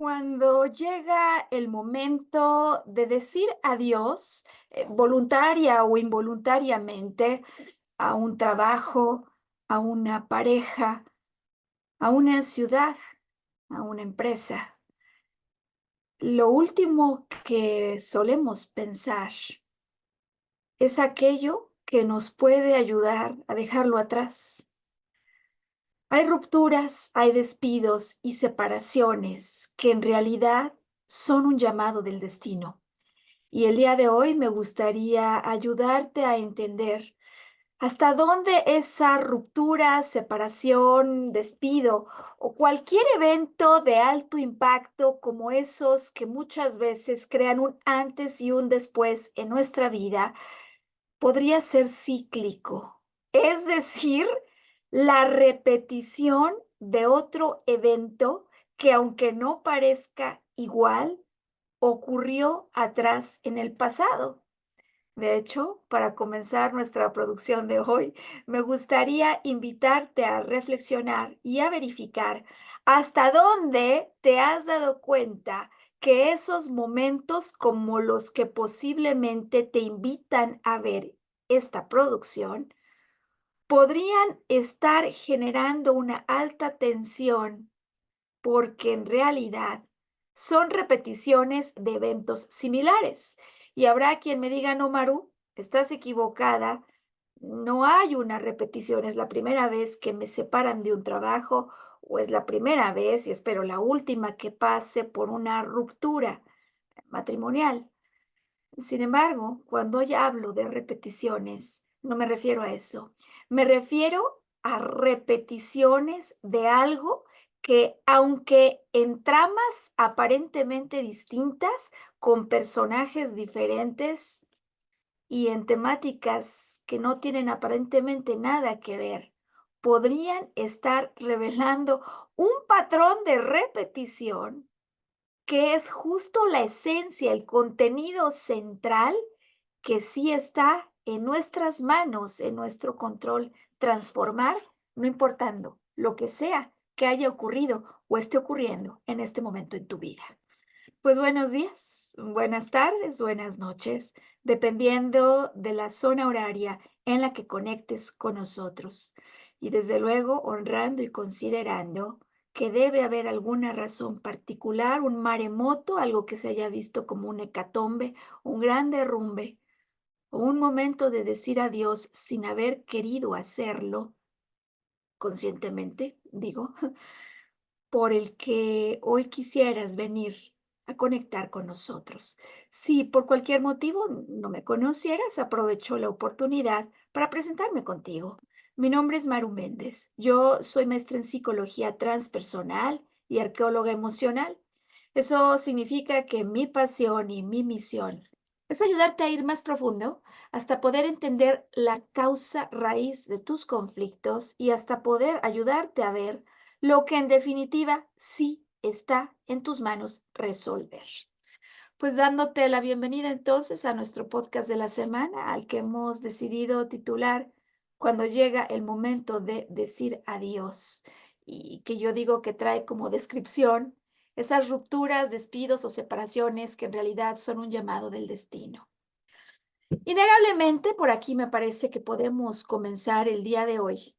Cuando llega el momento de decir adiós, voluntaria o involuntariamente, a un trabajo, a una pareja, a una ciudad, a una empresa, lo último que solemos pensar es aquello que nos puede ayudar a dejarlo atrás. Hay rupturas, hay despidos y separaciones que en realidad son un llamado del destino. Y el día de hoy me gustaría ayudarte a entender hasta dónde esa ruptura, separación, despido o cualquier evento de alto impacto como esos que muchas veces crean un antes y un después en nuestra vida podría ser cíclico. Es decir, la repetición de otro evento que aunque no parezca igual, ocurrió atrás en el pasado. De hecho, para comenzar nuestra producción de hoy, me gustaría invitarte a reflexionar y a verificar hasta dónde te has dado cuenta que esos momentos como los que posiblemente te invitan a ver esta producción podrían estar generando una alta tensión porque en realidad son repeticiones de eventos similares. Y habrá quien me diga, no, Maru, estás equivocada, no hay una repetición, es la primera vez que me separan de un trabajo o es la primera vez y espero la última que pase por una ruptura matrimonial. Sin embargo, cuando ya hablo de repeticiones, no me refiero a eso. Me refiero a repeticiones de algo que, aunque en tramas aparentemente distintas, con personajes diferentes y en temáticas que no tienen aparentemente nada que ver, podrían estar revelando un patrón de repetición que es justo la esencia, el contenido central que sí está en nuestras manos, en nuestro control, transformar, no importando lo que sea que haya ocurrido o esté ocurriendo en este momento en tu vida. Pues buenos días, buenas tardes, buenas noches, dependiendo de la zona horaria en la que conectes con nosotros. Y desde luego honrando y considerando que debe haber alguna razón particular, un maremoto, algo que se haya visto como un hecatombe, un gran derrumbe, o un momento de decir adiós sin haber querido hacerlo conscientemente, digo, por el que hoy quisieras venir a conectar con nosotros. Si por cualquier motivo no me conocieras, aprovecho la oportunidad para presentarme contigo. Mi nombre es Maru Méndez. Yo soy maestra en psicología transpersonal y arqueóloga emocional. Eso significa que mi pasión y mi misión es ayudarte a ir más profundo hasta poder entender la causa raíz de tus conflictos y hasta poder ayudarte a ver lo que en definitiva sí está en tus manos resolver. Pues dándote la bienvenida entonces a nuestro podcast de la semana, al que hemos decidido titular Cuando llega el momento de decir adiós, y que yo digo que trae como descripción esas rupturas, despidos o separaciones que en realidad son un llamado del destino. Innegablemente, por aquí me parece que podemos comenzar el día de hoy.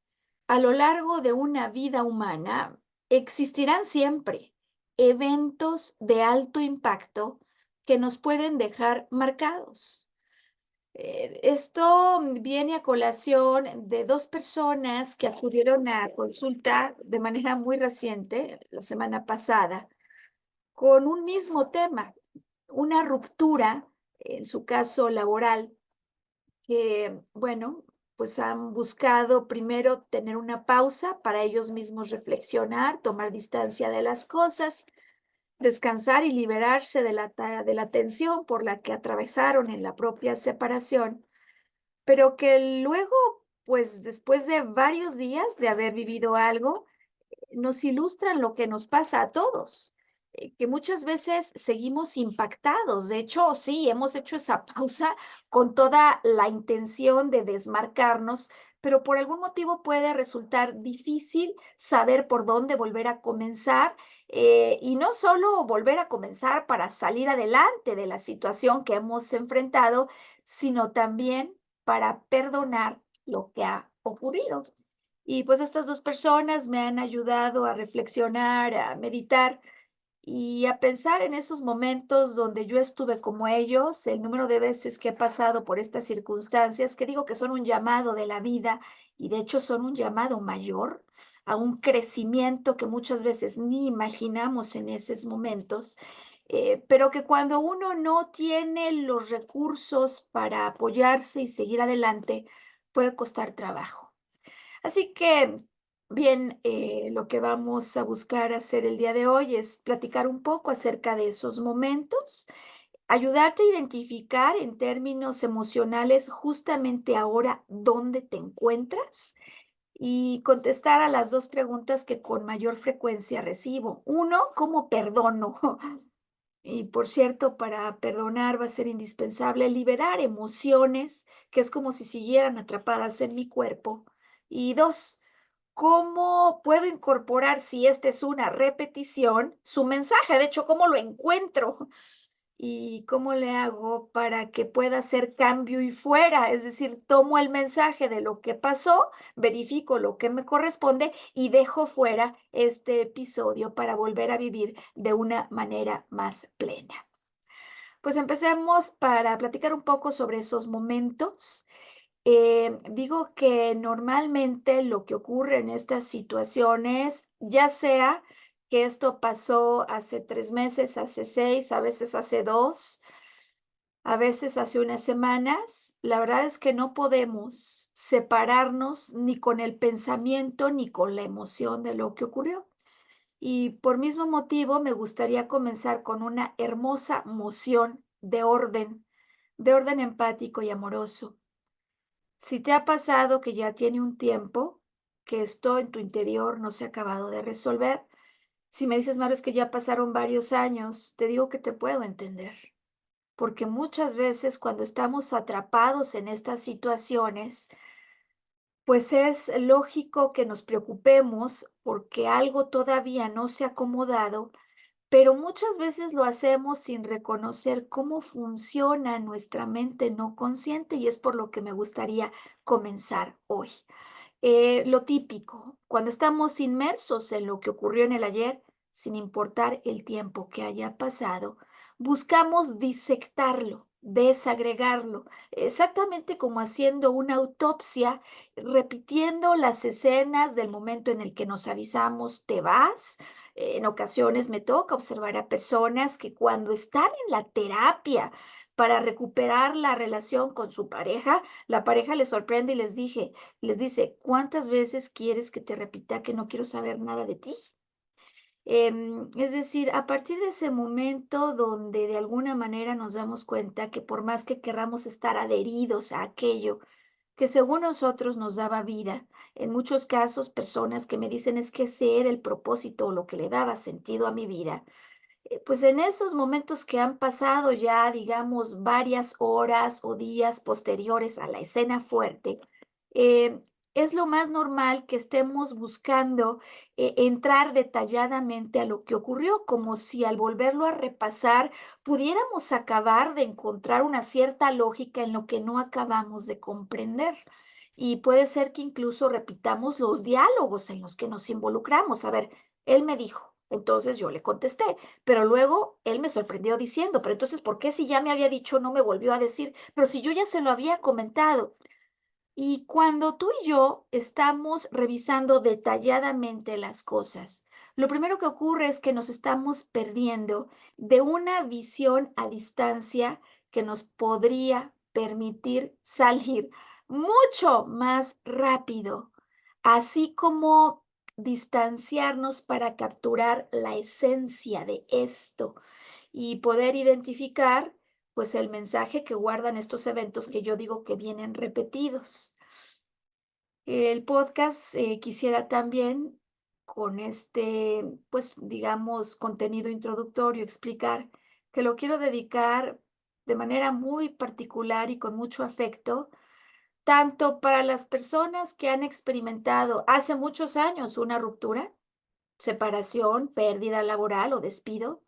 A lo largo de una vida humana existirán siempre eventos de alto impacto que nos pueden dejar marcados. Esto viene a colación de dos personas que acudieron a consulta de manera muy reciente, la semana pasada, con un mismo tema, una ruptura, en su caso laboral, que, bueno, pues han buscado primero tener una pausa para ellos mismos reflexionar, tomar distancia de las cosas, descansar y liberarse de de la tensión por la que atravesaron en la propia separación, pero que luego, pues después de varios días de haber vivido algo, nos ilustran lo que nos pasa a todos, que muchas veces seguimos impactados. De hecho, sí, hemos hecho esa pausa con toda la intención de desmarcarnos, pero por algún motivo puede resultar difícil saber por dónde volver a comenzar, y no solo volver a comenzar para salir adelante de la situación que hemos enfrentado, sino también para perdonar lo que ha ocurrido. Y pues estas dos personas me han ayudado a reflexionar, a meditar y a pensar en esos momentos donde yo estuve como ellos, el número de veces que he pasado por estas circunstancias, que digo que son un llamado de la vida y de hecho son un llamado mayor a un crecimiento que muchas veces ni imaginamos en esos momentos, pero que cuando uno no tiene los recursos para apoyarse y seguir adelante, puede costar trabajo. Así que, bien, lo que vamos a buscar hacer el día de hoy es platicar un poco acerca de esos momentos, ayudarte a identificar en términos emocionales justamente ahora dónde te encuentras y contestar a las dos preguntas que con mayor frecuencia recibo. Uno, ¿cómo perdono? Y por cierto, para perdonar va a ser indispensable liberar emociones, que es como si siguieran atrapadas en mi cuerpo. Y dos, ¿cómo puedo incorporar, si esta es una repetición, su mensaje? De hecho, ¿cómo lo encuentro? ¿Y cómo le hago para que pueda hacer cambio y fuera? Es decir, tomo el mensaje de lo que pasó, verifico lo que me corresponde y dejo fuera este episodio para volver a vivir de una manera más plena. Pues empecemos para platicar un poco sobre esos momentos. Digo que normalmente lo que ocurre en estas situaciones, ya sea que esto pasó hace 3 meses, hace 6, a veces hace 2, a veces hace unas semanas, la verdad es que no podemos separarnos ni con el pensamiento ni con la emoción de lo que ocurrió. Y por mismo motivo me gustaría comenzar con una hermosa moción de orden empático y amoroso. Si te ha pasado que ya tiene un tiempo que esto en tu interior no se ha acabado de resolver, si me dices, Mario, es que ya pasaron varios años, te digo que te puedo entender, porque muchas veces cuando estamos atrapados en estas situaciones, pues es lógico que nos preocupemos porque algo todavía no se ha acomodado, pero muchas veces lo hacemos sin reconocer cómo funciona nuestra mente no consciente y es por lo que me gustaría comenzar hoy. Lo típico, cuando estamos inmersos en lo que ocurrió en el ayer, sin importar el tiempo que haya pasado, buscamos disectarlo, desagregarlo, exactamente como haciendo una autopsia, repitiendo las escenas del momento en el que nos avisamos, te vas. En ocasiones me toca observar a personas que cuando están en la terapia para recuperar la relación con su pareja, la pareja les sorprende y les dice: "¿Cuántas veces quieres que te repita que no quiero saber nada de ti?". Es decir, a partir de ese momento donde de alguna manera nos damos cuenta que por más que querramos estar adheridos a aquello que según nosotros nos daba vida, en muchos casos personas que me dicen: "Es que ese era el propósito o lo que le daba sentido a mi vida", pues en esos momentos que han pasado ya, digamos, varias horas o días posteriores a la escena fuerte, eh, es lo más normal que estemos buscando entrar detalladamente a lo que ocurrió, como si al volverlo a repasar pudiéramos acabar de encontrar una cierta lógica en lo que no acabamos de comprender. Y puede ser que incluso repitamos los diálogos en los que nos involucramos. A ver, él me dijo, entonces yo le contesté. Pero luego él me sorprendió diciendo, pero entonces, ¿por qué si ya me había dicho, no me volvió a decir? Pero si yo ya se lo había comentado. Y cuando tú y yo estamos revisando detalladamente las cosas, lo primero que ocurre es que nos estamos perdiendo de una visión a distancia que nos podría permitir salir mucho más rápido, así como distanciarnos para capturar la esencia de esto y poder identificar pues el mensaje que guardan estos eventos que yo digo que vienen repetidos. El podcast quisiera también con este, pues digamos, contenido introductorio explicar que lo quiero dedicar de manera muy particular y con mucho afecto, tanto para las personas que han experimentado hace muchos años una ruptura, separación, pérdida laboral o despido,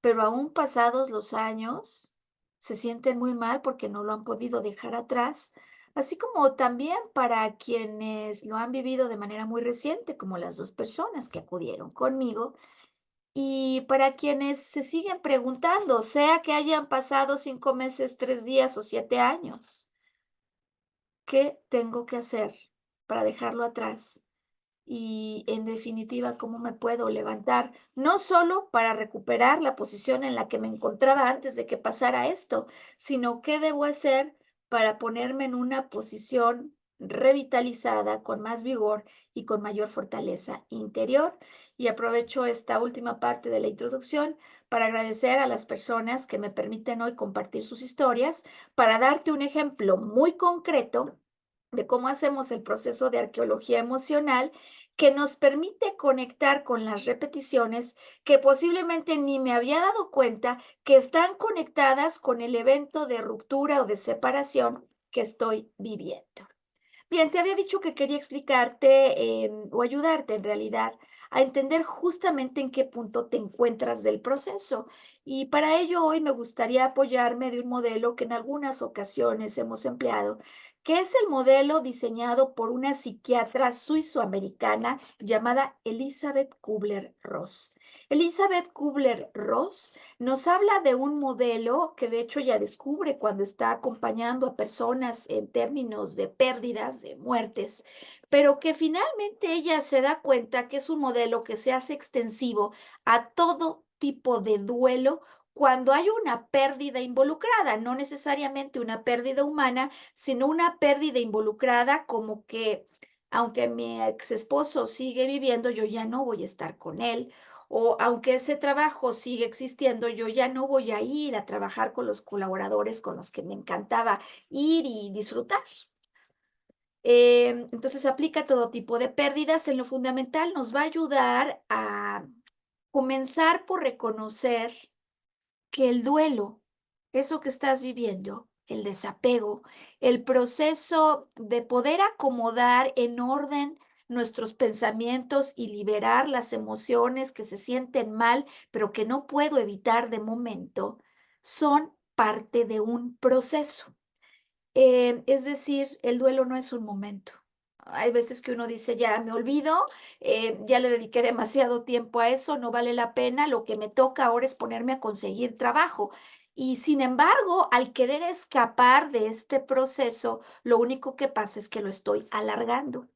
pero aún pasados los años, se sienten muy mal porque no lo han podido dejar atrás, así como también para quienes lo han vivido de manera muy reciente, como las 2 personas que acudieron conmigo, y para quienes se siguen preguntando, sea que hayan pasado 5 meses, 3 días o 7 años, ¿qué tengo que hacer para dejarlo atrás? Y en definitiva, ¿cómo me puedo levantar? No solo para recuperar la posición en la que me encontraba antes de que pasara esto, sino qué debo hacer para ponerme en una posición revitalizada, con más vigor y con mayor fortaleza interior. Y aprovecho esta última parte de la introducción para agradecer a las personas que me permiten hoy compartir sus historias, para darte un ejemplo muy concreto de cómo hacemos el proceso de arqueología emocional que nos permite conectar con las repeticiones que posiblemente ni me había dado cuenta que están conectadas con el evento de ruptura o de separación que estoy viviendo. Bien, te había dicho que quería explicarte, o ayudarte en realidad a entender justamente en qué punto te encuentras del proceso. Y para ello hoy me gustaría apoyarme de un modelo que en algunas ocasiones hemos empleado, que es el modelo diseñado por una psiquiatra suizoamericana llamada Elizabeth Kubler-Ross. Elizabeth Kubler-Ross nos habla de un modelo que de hecho ella descubre cuando está acompañando a personas en términos de pérdidas, de muertes, pero que finalmente ella se da cuenta que es un modelo que se hace extensivo a todo tipo de duelo cuando hay una pérdida involucrada, no necesariamente una pérdida humana, sino una pérdida involucrada como que aunque mi ex esposo sigue viviendo, yo ya no voy a estar con él, o aunque ese trabajo sigue existiendo, yo ya no voy a ir a trabajar con los colaboradores con los que me encantaba ir y disfrutar. Entonces aplica todo tipo de pérdidas. En lo fundamental nos va a ayudar a comenzar por reconocer que el duelo, eso que estás viviendo, el desapego, el proceso de poder acomodar en orden nuestros pensamientos y liberar las emociones que se sienten mal, pero que no puedo evitar de momento, son parte de un proceso. Es decir, el duelo no es un momento. Hay veces que uno dice, ya me olvido, ya le dediqué demasiado tiempo a eso, no vale la pena, lo que me toca ahora es ponerme a conseguir trabajo. Y sin embargo, al querer escapar de este proceso, lo único que pasa es que lo estoy alargando.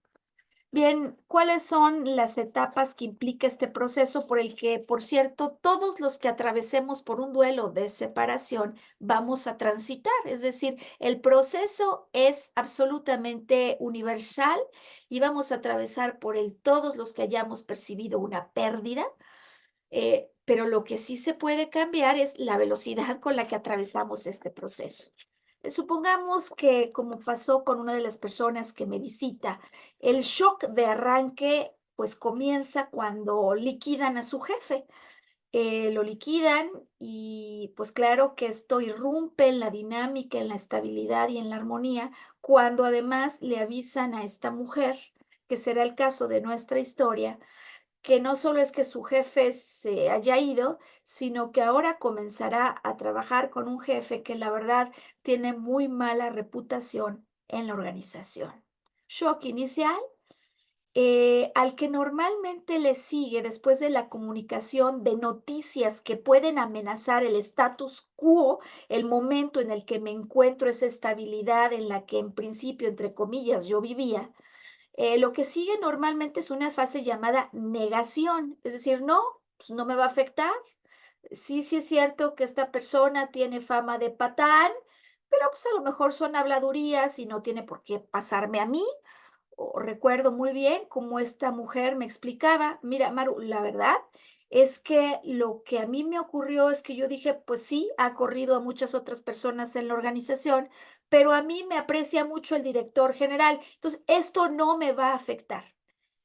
Bien, ¿cuáles son las etapas que implica este proceso por el que, por cierto, todos los que atravesemos por un duelo de separación vamos a transitar? Es decir, el proceso es absolutamente universal y vamos a atravesar por él todos los que hayamos percibido una pérdida, pero lo que sí se puede cambiar es la velocidad con la que atravesamos este proceso. Supongamos que, como pasó con una de las personas que me visita, el shock de arranque pues comienza cuando liquidan a su jefe. Lo liquidan y pues claro que esto irrumpe en la dinámica, en la estabilidad y en la armonía, cuando además le avisan a esta mujer, que será el caso de nuestra historia, que no solo es que su jefe se haya ido, sino que ahora comenzará a trabajar con un jefe que la verdad tiene muy mala reputación en la organización. Shock inicial, al que normalmente le sigue después de la comunicación de noticias que pueden amenazar el status quo, el momento en el que me encuentro, esa estabilidad en la que en principio, entre comillas, yo vivía. Lo que sigue normalmente es una fase llamada negación, es decir, no, pues no me va a afectar. Sí, sí es cierto que esta persona tiene fama de patán, pero pues a lo mejor son habladurías y no tiene por qué pasarme a mí. O recuerdo muy bien cómo esta mujer me explicaba, mira, Maru, la verdad es que lo que a mí me ocurrió es que yo dije, pues sí, ha corrido a muchas otras personas en la organización, pero a mí me aprecia mucho el director general, entonces esto no me va a afectar.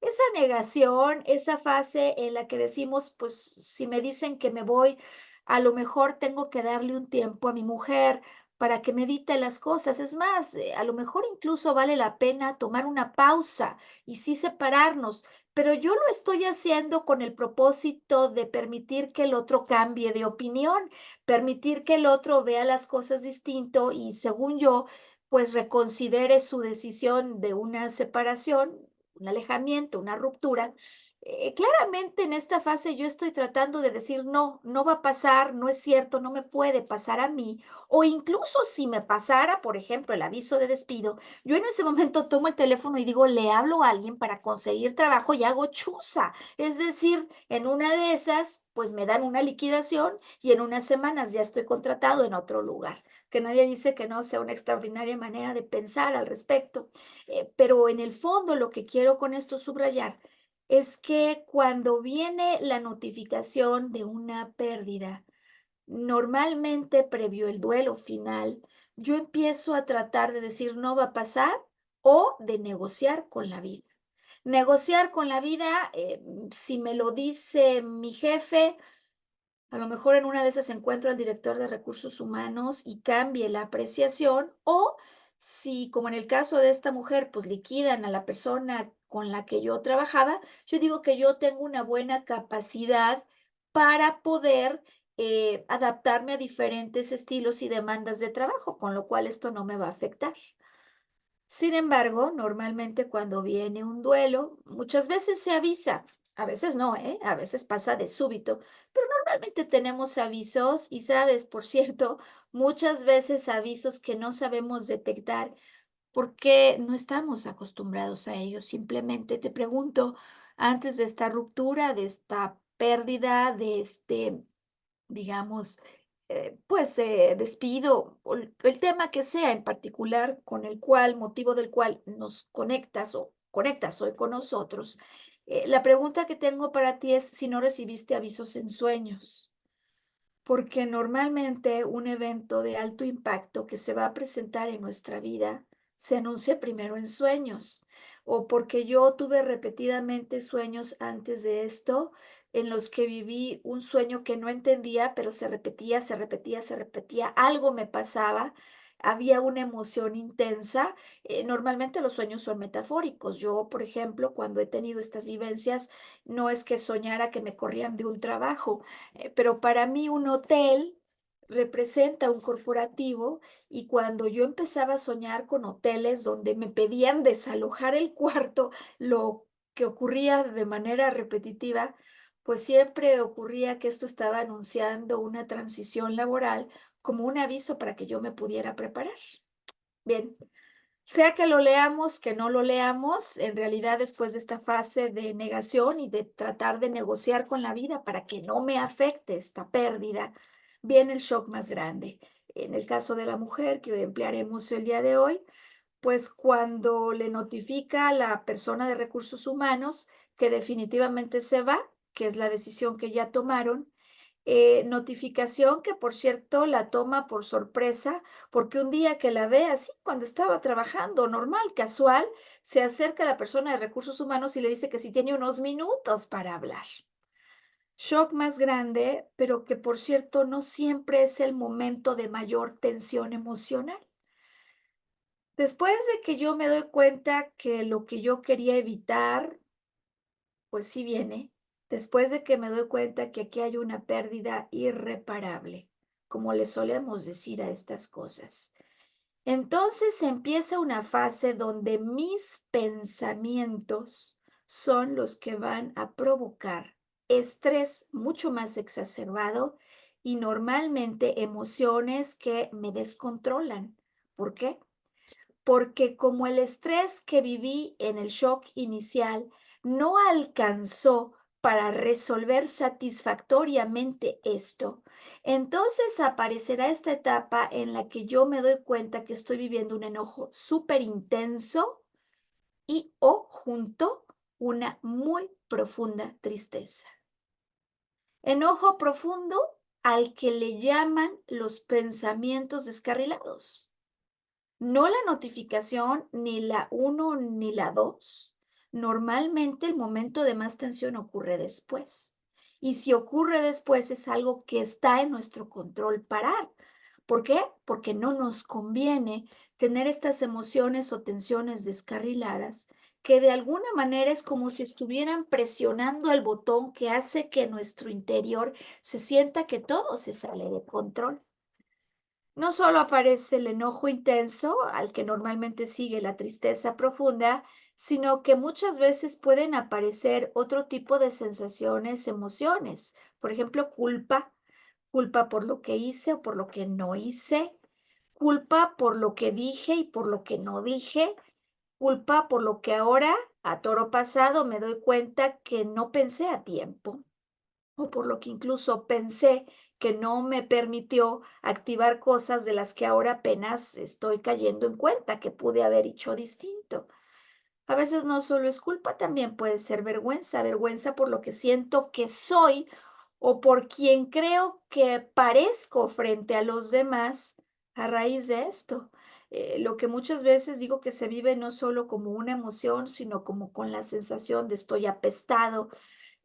Esa negación, esa fase en la que decimos, pues si me dicen que me voy, a lo mejor tengo que darle un tiempo a mi mujer para que medite las cosas. Es más, a lo mejor incluso vale la pena tomar una pausa y sí separarnos, pero yo lo estoy haciendo con el propósito de permitir que el otro cambie de opinión, permitir que el otro vea las cosas distinto y, según yo, pues reconsidere su decisión de una separación, un alejamiento, una ruptura. Claramente en esta fase yo estoy tratando de decir, no, no va a pasar, no es cierto, no me puede pasar a mí. O incluso si me pasara, por ejemplo, el aviso de despido, yo en ese momento tomo el teléfono y digo, le hablo a alguien para conseguir trabajo y hago chuza. Es decir, en una de esas, pues me dan una liquidación y en unas semanas ya estoy contratado en otro lugar. Que nadie dice que no sea una extraordinaria manera de pensar al respecto. Pero en el fondo lo que quiero con esto subrayar es que cuando viene la notificación de una pérdida, normalmente previo el duelo final, yo empiezo a tratar de decir no va a pasar o de negociar con la vida. Negociar con la vida, si me lo dice mi jefe, a lo mejor en una de esas encuentro al director de recursos humanos y cambie la apreciación, o si, como en el caso de esta mujer, pues liquidan a la persona con la que yo trabajaba, yo digo que yo tengo una buena capacidad para poder adaptarme a diferentes estilos y demandas de trabajo, con lo cual esto no me va a afectar. Sin embargo, normalmente cuando viene un duelo, muchas veces se avisa, a veces no, ¿eh? A veces pasa de súbito, pero normalmente tenemos avisos y sabes, por cierto, muchas veces avisos que no sabemos detectar porque no estamos acostumbrados a ellos. Simplemente te pregunto, antes de esta ruptura, de esta pérdida, de este digamos, pues, despido, o el tema que sea en particular con el cual motivo del cual nos conectas o conectas hoy con nosotros, la pregunta que tengo para ti es si no recibiste avisos en sueños. Porque normalmente un evento de alto impacto que se va a presentar en nuestra vida se anuncia primero en sueños, o porque yo tuve repetidamente sueños antes de esto en los que viví un sueño que no entendía, pero se repetía, se repetía, se repetía, algo me pasaba, había una emoción intensa. Normalmente los sueños son metafóricos. Yo, por ejemplo, cuando he tenido estas vivencias, no es que soñara que me corrían de un trabajo, pero para mí un hotel representa un corporativo y cuando yo empezaba a soñar con hoteles donde me pedían desalojar el cuarto, lo que ocurría de manera repetitiva, pues siempre ocurría que esto estaba anunciando una transición laboral como un aviso para que yo me pudiera preparar. Bien, sea que lo leamos, que no lo leamos, en realidad después de esta fase de negación y de tratar de negociar con la vida para que no me afecte esta pérdida, viene el shock más grande. En el caso de la mujer que emplearemos el día de hoy, pues cuando le notifica a la persona de recursos humanos que definitivamente se va, que es la decisión que ya tomaron, notificación que, por cierto, la toma por sorpresa, porque un día que la ve así, cuando estaba trabajando normal, casual, se acerca a la persona de recursos humanos y le dice que si tiene unos minutos para hablar. Shock más grande, pero que, por cierto, no siempre es el momento de mayor tensión emocional. Después de que yo me doy cuenta que lo que yo quería evitar, pues sí viene, después de que me doy cuenta que aquí hay una pérdida irreparable, como le solemos decir a estas cosas. Entonces empieza una fase donde mis pensamientos son los que van a provocar estrés mucho más exacerbado y normalmente emociones que me descontrolan. ¿Por qué? Porque como el estrés que viví en el shock inicial no alcanzó para resolver satisfactoriamente esto, entonces aparecerá esta etapa en la que yo me doy cuenta que estoy viviendo un enojo súper intenso y o junto una muy profunda tristeza. Enojo profundo al que le llaman los pensamientos descarrilados. No la notificación, ni la uno ni la 2. Normalmente el momento de más tensión ocurre después. Y si ocurre después es algo que está en nuestro control parar, ¿Por qué? Porque no nos conviene tener estas emociones o tensiones descarriladas que de alguna manera es como si estuvieran presionando el botón que hace que nuestro interior se sienta que todo se sale de control. No solo aparece el enojo intenso, al que normalmente sigue la tristeza profunda, sino que muchas veces pueden aparecer otro tipo de sensaciones, emociones. Por ejemplo, culpa, culpa por lo que hice o por lo que no hice, culpa por lo que dije y por lo que no dije, culpa por lo que ahora, a toro pasado, me doy cuenta que no pensé a tiempo o por lo que incluso pensé que no me permitió activar cosas de las que ahora apenas estoy cayendo en cuenta que pude haber hecho distinto. A veces no solo es culpa, también puede ser vergüenza, vergüenza por lo que siento que soy o por quien creo que parezco frente a los demás a raíz de esto. Lo que muchas veces digo que se vive no solo como una emoción, sino como con la sensación de estoy apestado,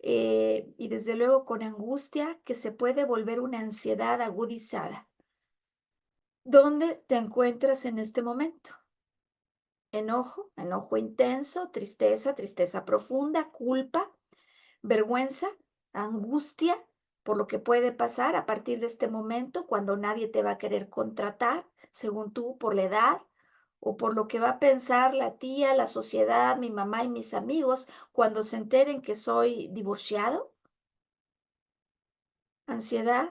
y desde luego con angustia que se puede volver una ansiedad agudizada. ¿Dónde te encuentras en este momento? Enojo, enojo intenso, tristeza, tristeza profunda, culpa, vergüenza, angustia por lo que puede pasar a partir de este momento cuando nadie te va a querer contratar, según tú, por la edad o por lo que va a pensar la tía, la sociedad, mi mamá y mis amigos cuando se enteren que soy divorciado, ansiedad,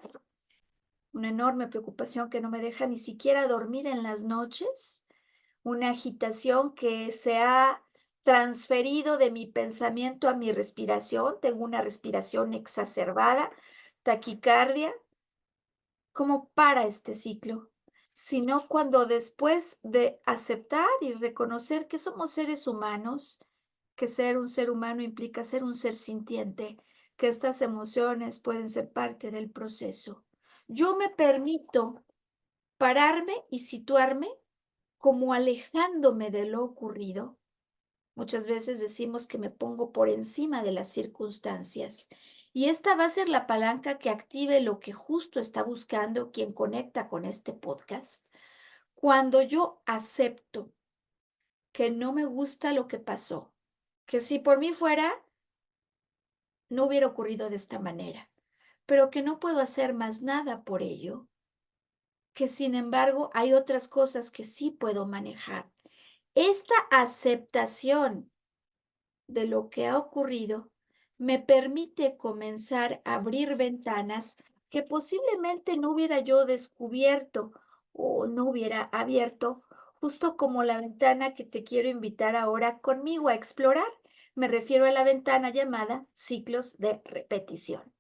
una enorme preocupación que no me deja ni siquiera dormir en las noches, una agitación que se ha transferido de mi pensamiento a mi respiración. Tengo una respiración exacerbada, taquicardia. ¿Cómo para este ciclo? Sino cuando después de aceptar y reconocer que somos seres humanos, que ser un ser humano implica ser un ser sintiente, que estas emociones pueden ser parte del proceso. Yo me permito pararme y situarme como alejándome de lo ocurrido. Muchas veces decimos que me pongo por encima de las circunstancias y esta va a ser la palanca que active lo que justo está buscando quien conecta con este podcast. Cuando yo acepto que no me gusta lo que pasó, que si por mí fuera, no hubiera ocurrido de esta manera, pero que no puedo hacer más nada por ello, que sin embargo hay otras cosas que sí puedo manejar. Esta aceptación de lo que ha ocurrido me permite comenzar a abrir ventanas que posiblemente no hubiera yo descubierto o no hubiera abierto, justo como la ventana que te quiero invitar ahora conmigo a explorar. Me refiero a la ventana llamada ciclos de repetición.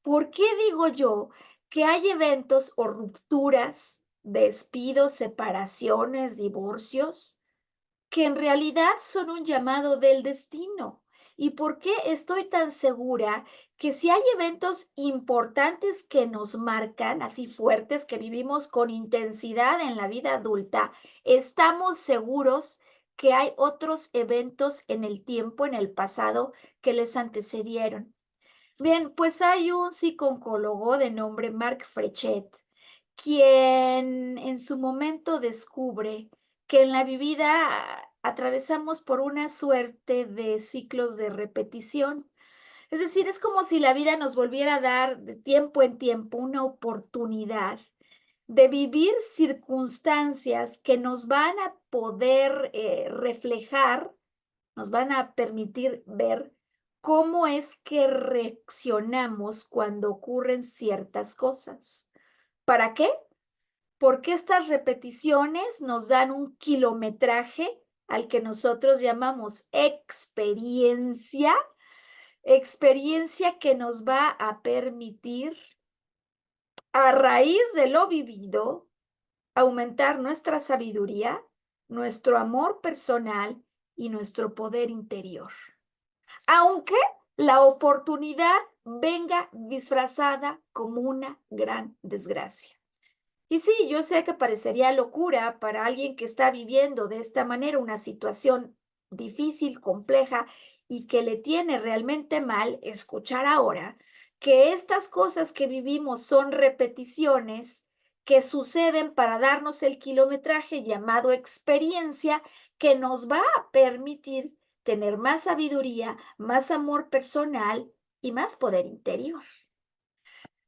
¿Por qué digo yo que hay eventos o rupturas, despidos, separaciones, divorcios, que en realidad son un llamado del destino? ¿Y por qué estoy tan segura que si hay eventos importantes que nos marcan, así fuertes, que vivimos con intensidad en la vida adulta, estamos seguros que hay otros eventos en el tiempo, en el pasado, que les antecedieron? Bien, pues hay un psicólogo de nombre Marc Frechet, quien en su momento descubre que en la vida atravesamos por una suerte de ciclos de repetición. Es decir, es como si la vida nos volviera a dar de tiempo en tiempo una oportunidad de vivir circunstancias que nos van a poder reflejar, nos van a permitir ver cómo es que reaccionamos cuando ocurren ciertas cosas. ¿Para qué? Porque estas repeticiones nos dan un kilometraje al que nosotros llamamos experiencia, experiencia que nos va a permitir, a raíz de lo vivido, aumentar nuestra sabiduría, nuestro amor personal y nuestro poder interior. Aunque la oportunidad venga disfrazada como una gran desgracia. Y sí, yo sé que parecería locura para alguien que está viviendo de esta manera una situación difícil, compleja y que le tiene realmente mal escuchar ahora que estas cosas que vivimos son repeticiones que suceden para darnos el kilometraje llamado experiencia, que nos va a permitir tener más sabiduría, más amor personal y más poder interior.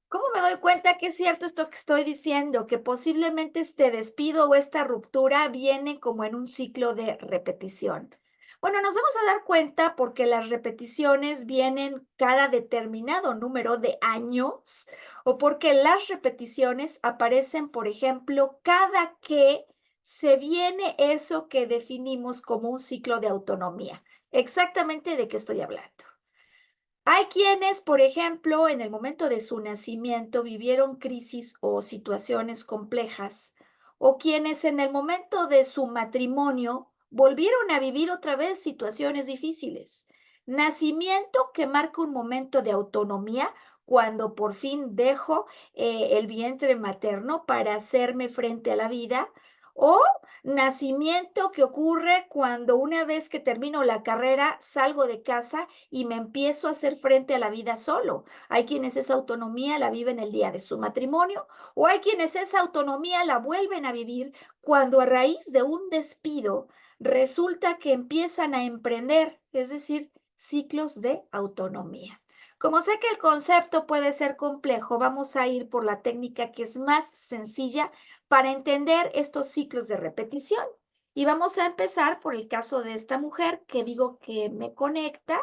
¿Cómo me doy cuenta que es cierto esto que estoy diciendo? Que posiblemente este despido o esta ruptura viene como en un ciclo de repetición. Bueno, nos vamos a dar cuenta porque las repeticiones vienen cada determinado número de años o porque las repeticiones aparecen, por ejemplo, cada que se viene eso que definimos como un ciclo de autonomía. Exactamente de qué estoy hablando. Hay quienes, por ejemplo, en el momento de su nacimiento vivieron crisis o situaciones complejas, o quienes en el momento de su matrimonio volvieron a vivir otra vez situaciones difíciles. Nacimiento que marca un momento de autonomía cuando por fin dejo el vientre materno para hacerme frente a la vida, o nacimiento que ocurre cuando una vez que termino la carrera salgo de casa y me empiezo a hacer frente a la vida solo. Hay quienes esa autonomía la viven el día de su matrimonio o hay quienes esa autonomía la vuelven a vivir cuando a raíz de un despido resulta que empiezan a emprender, es decir, ciclos de autonomía. Como sé que el concepto puede ser complejo, vamos a ir por la técnica que es más sencilla para entender estos ciclos de repetición. Y vamos a empezar por el caso de esta mujer que digo que me conecta,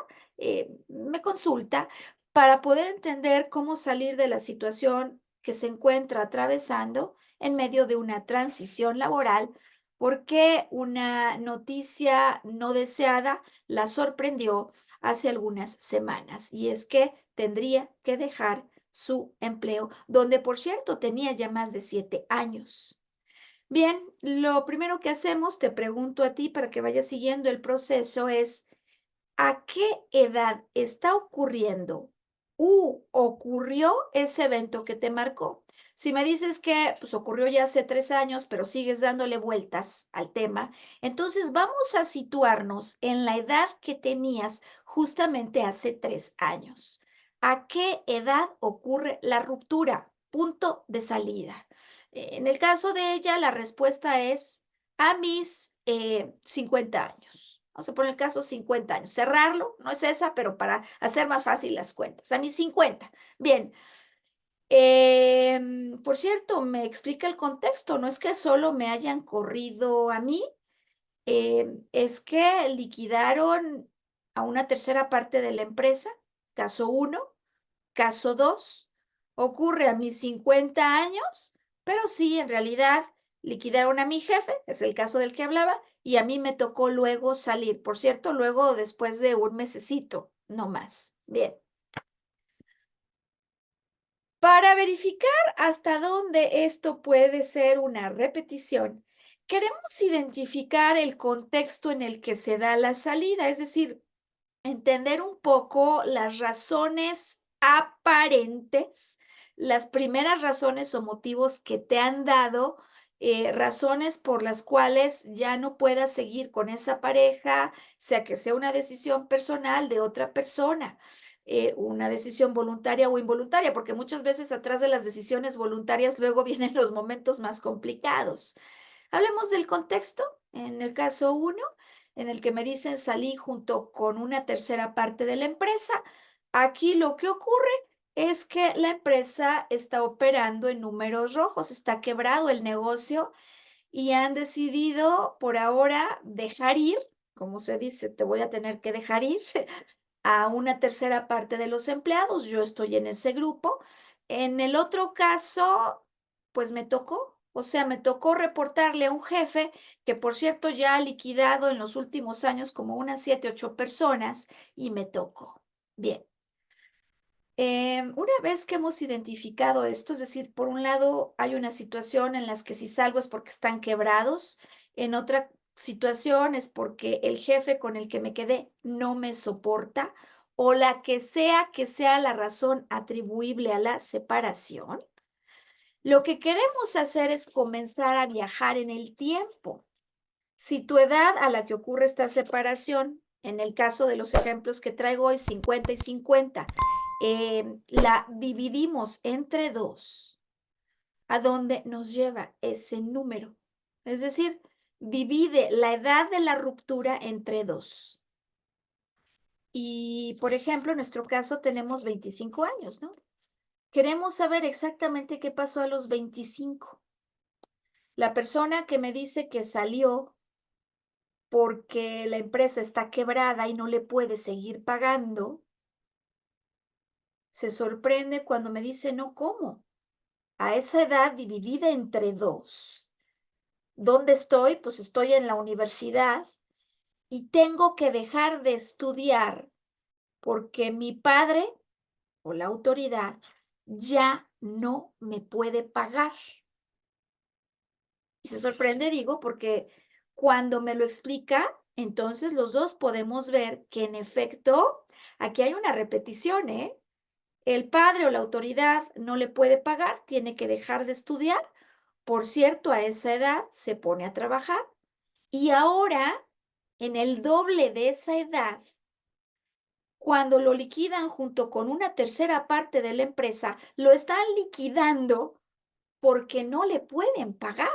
me consulta, para poder entender cómo salir de la situación que se encuentra atravesando en medio de una transición laboral, porque una noticia no deseada la sorprendió hace algunas semanas, y es que tendría que dejar su empleo, donde por cierto tenía ya más de 7 años. Bien, lo primero que hacemos, te pregunto a ti para que vayas siguiendo el proceso, es ¿a qué edad está ocurriendo u ocurrió ese evento que te marcó? Si me dices que pues, ocurrió ya hace 3 años, pero sigues dándole vueltas al tema, entonces vamos a situarnos en la edad que tenías justamente hace 3 años. ¿A qué edad ocurre la ruptura? Punto de salida. En el caso de ella, la respuesta es a mis 50 años. Vamos a poner el caso 50 años. Cerrarlo, no es esa, pero para hacer más fácil las cuentas. A mis 50. Bien. Por cierto, me explica el contexto. No es que solo me hayan corrido a mí, es que liquidaron a una tercera parte de la empresa. Caso uno. Caso 2 ocurre a mis 50 años, pero sí, en realidad liquidaron a mi jefe, es el caso del que hablaba, y a mí me tocó luego salir. Por cierto, luego después de un mesecito, no más. Bien. Para verificar hasta dónde esto puede ser una repetición, queremos identificar el contexto en el que se da la salida, es decir, entender un poco las razones aparentes, las primeras razones o motivos que te han dado, razones por las cuales ya no puedas seguir con esa pareja, sea que sea una decisión personal de otra persona, una decisión voluntaria o involuntaria, porque muchas veces atrás de las decisiones voluntarias luego vienen los momentos más complicados. Hablemos del contexto. En el caso uno, en el que me dicen salí junto con una tercera parte de la empresa, aquí lo que ocurre es que la empresa está operando en números rojos, está quebrado el negocio y han decidido por ahora dejar ir, como se dice, te voy a tener que dejar ir a una tercera parte de los empleados. Yo estoy en ese grupo. En el otro caso, pues me tocó, o sea, me tocó reportarle a un jefe que, por cierto, ya ha liquidado en los últimos años como unas 7, 8 personas y me tocó. Bien. Una vez que hemos identificado esto, es decir, por un lado hay una situación en las que si salgo es porque están quebrados, en otra situación es porque el jefe con el que me quedé no me soporta o la que sea la razón atribuible a la separación. Lo que queremos hacer es comenzar a viajar en el tiempo. Si tu edad a la que ocurre esta separación, en el caso de los ejemplos que traigo hoy, 50 y 50, la dividimos entre dos, a dónde nos lleva ese número. Es decir, divide la edad de la ruptura entre 2. Y, por ejemplo, en nuestro caso tenemos 25 años, ¿no? Queremos saber exactamente qué pasó a los 25. La persona que me dice que salió porque la empresa está quebrada y no le puede seguir pagando, se sorprende cuando me dice, no, ¿cómo? A esa edad dividida entre 2. ¿Dónde estoy? Pues estoy en la universidad y tengo que dejar de estudiar porque mi padre o la autoridad ya no me puede pagar. Y se sorprende, digo, porque cuando me lo explica, entonces los dos podemos ver que en efecto, aquí hay una repetición, ¿eh? El padre o la autoridad no le puede pagar, tiene que dejar de estudiar. Por cierto, a esa edad se pone a trabajar. Y ahora, en el doble de esa edad, cuando lo liquidan junto con una tercera parte de la empresa, lo están liquidando porque no le pueden pagar.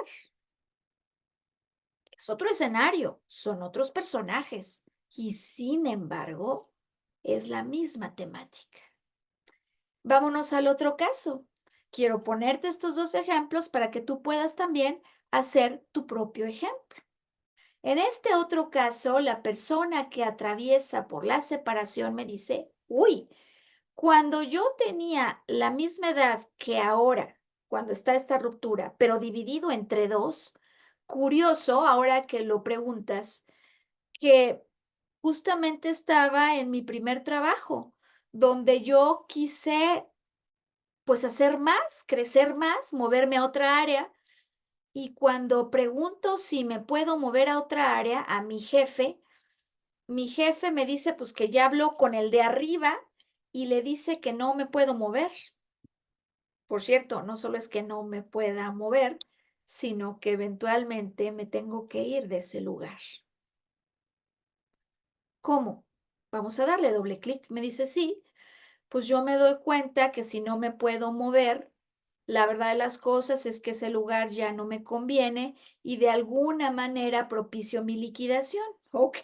Es otro escenario, son otros personajes y sin embargo es la misma temática. Vámonos al otro caso. Quiero ponerte estos dos ejemplos para que tú puedas también hacer tu propio ejemplo. En este otro caso, la persona que atraviesa por la separación me dice, uy, cuando yo tenía la misma edad que ahora, cuando está esta ruptura, pero dividido entre 2, curioso, ahora que lo preguntas, que justamente estaba en mi primer trabajo, donde yo quise, pues, hacer más, crecer más, moverme a otra área, y cuando pregunto si me puedo mover a otra área, a mi jefe me dice, pues, que ya habló con el de arriba y le dice que no me puedo mover. Por cierto, no solo es que no me pueda mover, sino que eventualmente me tengo que ir de ese lugar. ¿Cómo? Vamos a darle doble clic. Me dice, sí, pues yo me doy cuenta que si no me puedo mover, la verdad de las cosas es que ese lugar ya no me conviene y de alguna manera propicio mi liquidación. ¿Ok?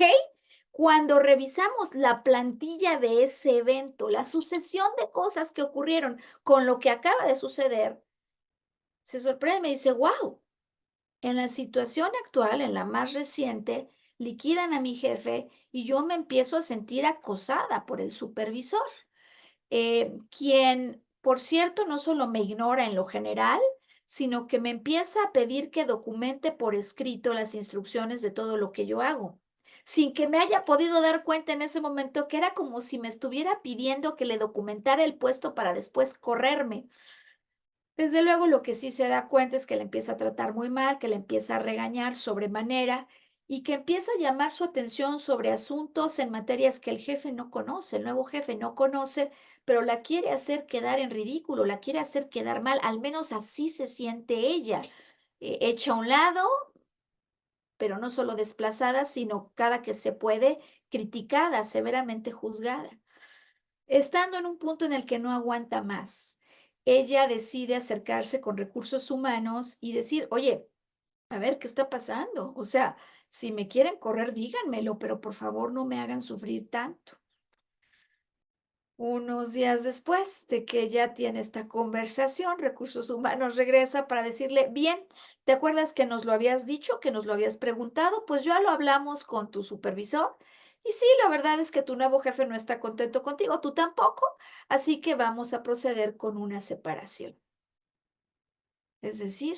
Cuando revisamos la plantilla de ese evento, la sucesión de cosas que ocurrieron con lo que acaba de suceder, se sorprende y me dice, wow, en la situación actual, en la más reciente, liquidan a mi jefe y yo me empiezo a sentir acosada por el supervisor, quien, por cierto, no solo me ignora en lo general, sino que me empieza a pedir que documente por escrito las instrucciones de todo lo que yo hago, sin que me haya podido dar cuenta en ese momento que era como si me estuviera pidiendo que le documentara el puesto para después correrme. Desde luego, lo que sí se da cuenta es que le empieza a tratar muy mal, que le empieza a regañar sobremanera y que empieza a llamar su atención sobre asuntos en materias que el jefe no conoce, el nuevo jefe no conoce, pero la quiere hacer quedar en ridículo, la quiere hacer quedar mal, al menos así se siente ella, hecha a un lado, pero no solo desplazada, sino cada que se puede, criticada, severamente juzgada. Estando en un punto en el que no aguanta más, ella decide acercarse con recursos humanos y decir, oye, a ver, ¿qué está pasando? O sea, si me quieren correr, díganmelo, pero por favor no me hagan sufrir tanto. Unos días después de que ella tiene esta conversación, Recursos Humanos regresa para decirle, bien, ¿te acuerdas que nos lo habías dicho, que nos lo habías preguntado? Pues ya lo hablamos con tu supervisor. Y sí, la verdad es que tu nuevo jefe no está contento contigo, tú tampoco, así que vamos a proceder con una separación. Es decir,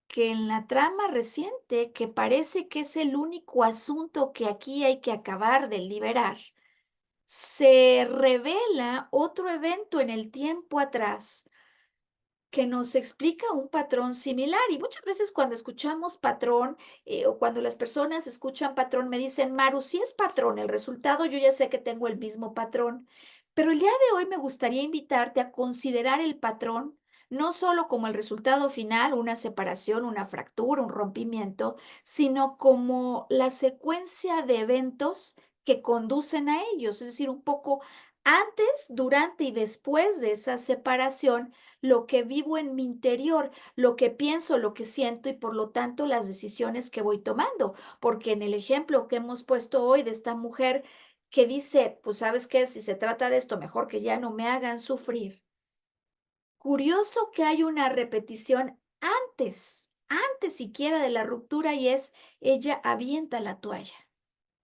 que en la trama reciente, que parece que es el único asunto que aquí hay que acabar de liberar, se revela otro evento en el tiempo atrás que nos explica un patrón similar. Y muchas veces cuando escuchamos patrón o cuando las personas escuchan patrón, me dicen, Maru, si es patrón el resultado, yo ya sé que tengo el mismo patrón. Pero el día de hoy me gustaría invitarte a considerar el patrón no solo como el resultado final, una separación, una fractura, un rompimiento, sino como la secuencia de eventos que conducen a ellos, es decir, un poco Antes, durante y después de esa separación, lo que vivo en mi interior, lo que pienso, lo que siento y por lo tanto las decisiones que voy tomando. Porque en el ejemplo que hemos puesto hoy de esta mujer que dice, pues sabes qué, si se trata de esto, mejor que ya no me hagan sufrir. Curioso que hay una repetición antes siquiera de la ruptura y es, ella avienta la toalla.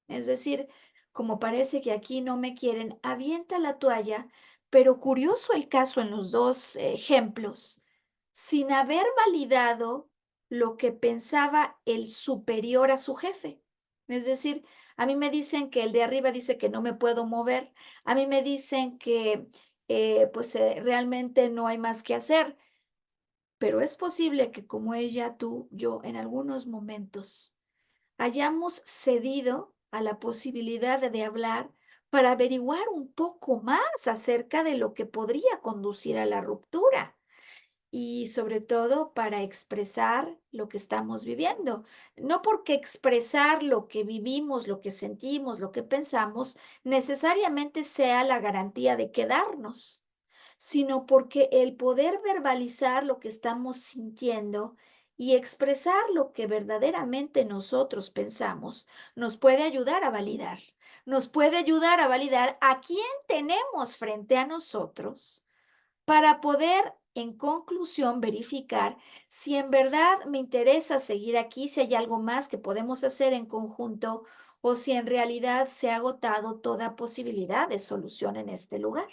Es decir, como parece que aquí no me quieren, avienta la toalla, pero curioso el caso en los dos ejemplos, sin haber validado lo que pensaba el superior a su jefe. Es decir, a mí me dicen que el de arriba dice que no me puedo mover, a mí me dicen que realmente no hay más que hacer, pero es posible que como ella, tú, yo, en algunos momentos hayamos cedido a la posibilidad de hablar para averiguar un poco más acerca de lo que podría conducir a la ruptura y sobre todo para expresar lo que estamos viviendo. No porque expresar lo que vivimos, lo que sentimos, lo que pensamos, necesariamente sea la garantía de quedarnos, sino porque el poder verbalizar lo que estamos sintiendo y expresar lo que verdaderamente nosotros pensamos nos puede ayudar a validar. Nos puede ayudar a validar a quién tenemos frente a nosotros para poder, en conclusión, verificar si en verdad me interesa seguir aquí, si hay algo más que podemos hacer en conjunto o si en realidad se ha agotado toda posibilidad de solución en este lugar.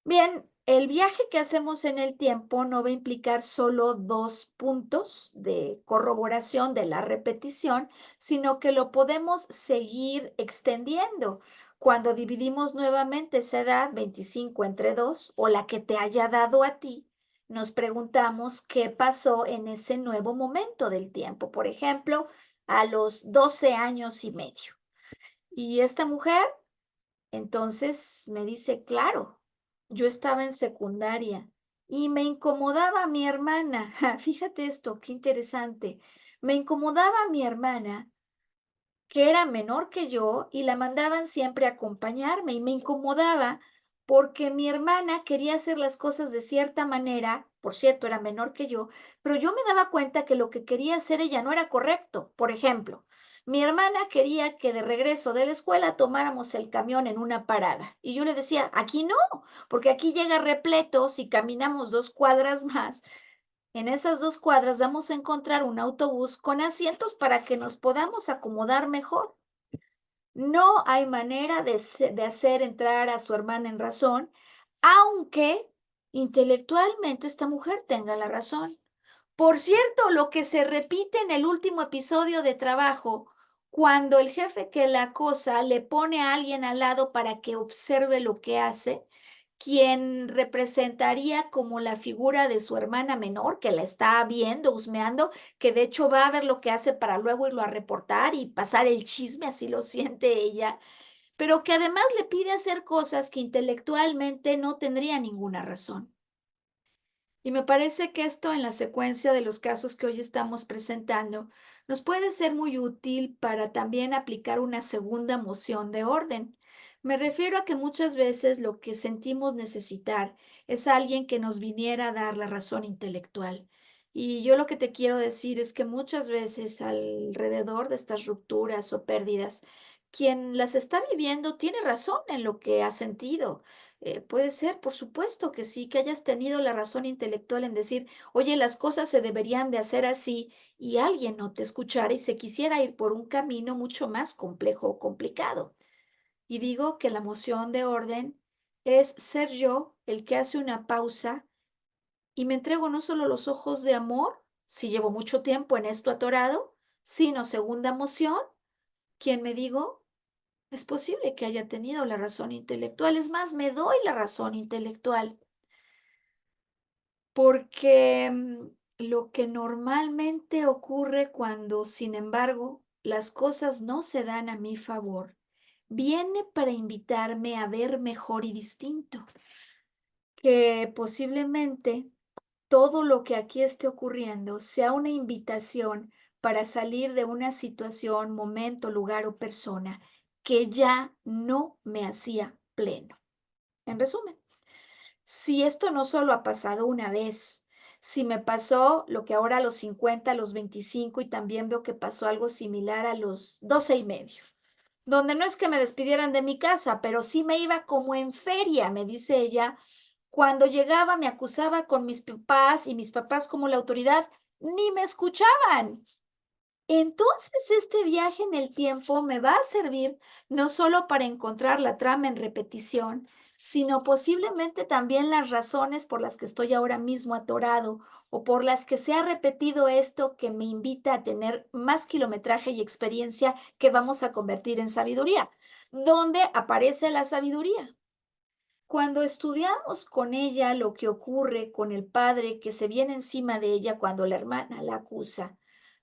Bien, el viaje que hacemos en el tiempo no va a implicar solo dos puntos de corroboración de la repetición, sino que lo podemos seguir extendiendo. Cuando dividimos nuevamente esa edad, 25 entre 2 o la que te haya dado a ti, nos preguntamos qué pasó en ese nuevo momento del tiempo. Por ejemplo, a los 12 años y medio. Y esta mujer entonces me dice, claro, yo estaba en secundaria y me incomodaba a mi hermana. Fíjate esto, qué interesante. Me incomodaba a mi hermana que era menor que yo y la mandaban siempre a acompañarme y me incomodaba porque mi hermana quería hacer las cosas de cierta manera, por cierto, era menor que yo, pero yo me daba cuenta que lo que quería hacer ella no era correcto. Por ejemplo, mi hermana quería que de regreso de la escuela tomáramos el camión en una parada y yo le decía, aquí no, porque aquí llega repleto si caminamos 2 cuadras más. En esas 2 cuadras vamos a encontrar un autobús con asientos para que nos podamos acomodar mejor. No hay manera de hacer entrar a su hermana en razón, aunque intelectualmente esta mujer tenga la razón. Por cierto, lo que se repite en el último episodio de Trabajo, cuando el jefe que la acosa le pone a alguien al lado para que observe lo que hace, quien representaría como la figura de su hermana menor, que la está viendo, husmeando, que de hecho va a ver lo que hace para luego irlo a reportar y pasar el chisme, así lo siente ella, pero que además le pide hacer cosas que intelectualmente no tendría ninguna razón. Y me parece que esto en la secuencia de los casos que hoy estamos presentando nos puede ser muy útil para también aplicar una segunda moción de orden. Me refiero a que muchas veces lo que sentimos necesitar es alguien que nos viniera a dar la razón intelectual. Y yo lo que te quiero decir es que muchas veces alrededor de estas rupturas o pérdidas, quien las está viviendo tiene razón en lo que ha sentido. Puede ser, por supuesto que sí, que hayas tenido la razón intelectual en decir, oye, las cosas se deberían de hacer así, y alguien no te escuchara y se quisiera ir por un camino mucho más complejo o complicado. Y digo que la moción de orden es ser yo el que hace una pausa y me entrego no solo los ojos de amor, si llevo mucho tiempo en esto atorado, sino segunda moción, quien me digo, es posible que haya tenido la razón intelectual, es más, me doy la razón intelectual, porque lo que normalmente ocurre cuando, sin embargo, las cosas no se dan a mi favor, viene para invitarme a ver mejor y distinto, que posiblemente todo lo que aquí esté ocurriendo sea una invitación para salir de una situación, momento, lugar o persona que ya no me hacía pleno. En resumen, si esto no solo ha pasado una vez, si me pasó lo que ahora a los 50, a los 25 y también veo que pasó algo similar a los 12 y medio, donde no es que me despidieran de mi casa, pero sí me iba como en feria, me dice ella. Cuando llegaba me acusaba con mis papás y mis papás como la autoridad ni me escuchaban. Entonces, este viaje en el tiempo me va a servir no solo para encontrar la trama en repetición, sino posiblemente también las razones por las que estoy ahora mismo atorado o por las que se ha repetido esto que me invita a tener más kilometraje y experiencia que vamos a convertir en sabiduría. ¿Dónde aparece la sabiduría? Cuando estudiamos con ella lo que ocurre con el padre que se viene encima de ella cuando la hermana la acusa,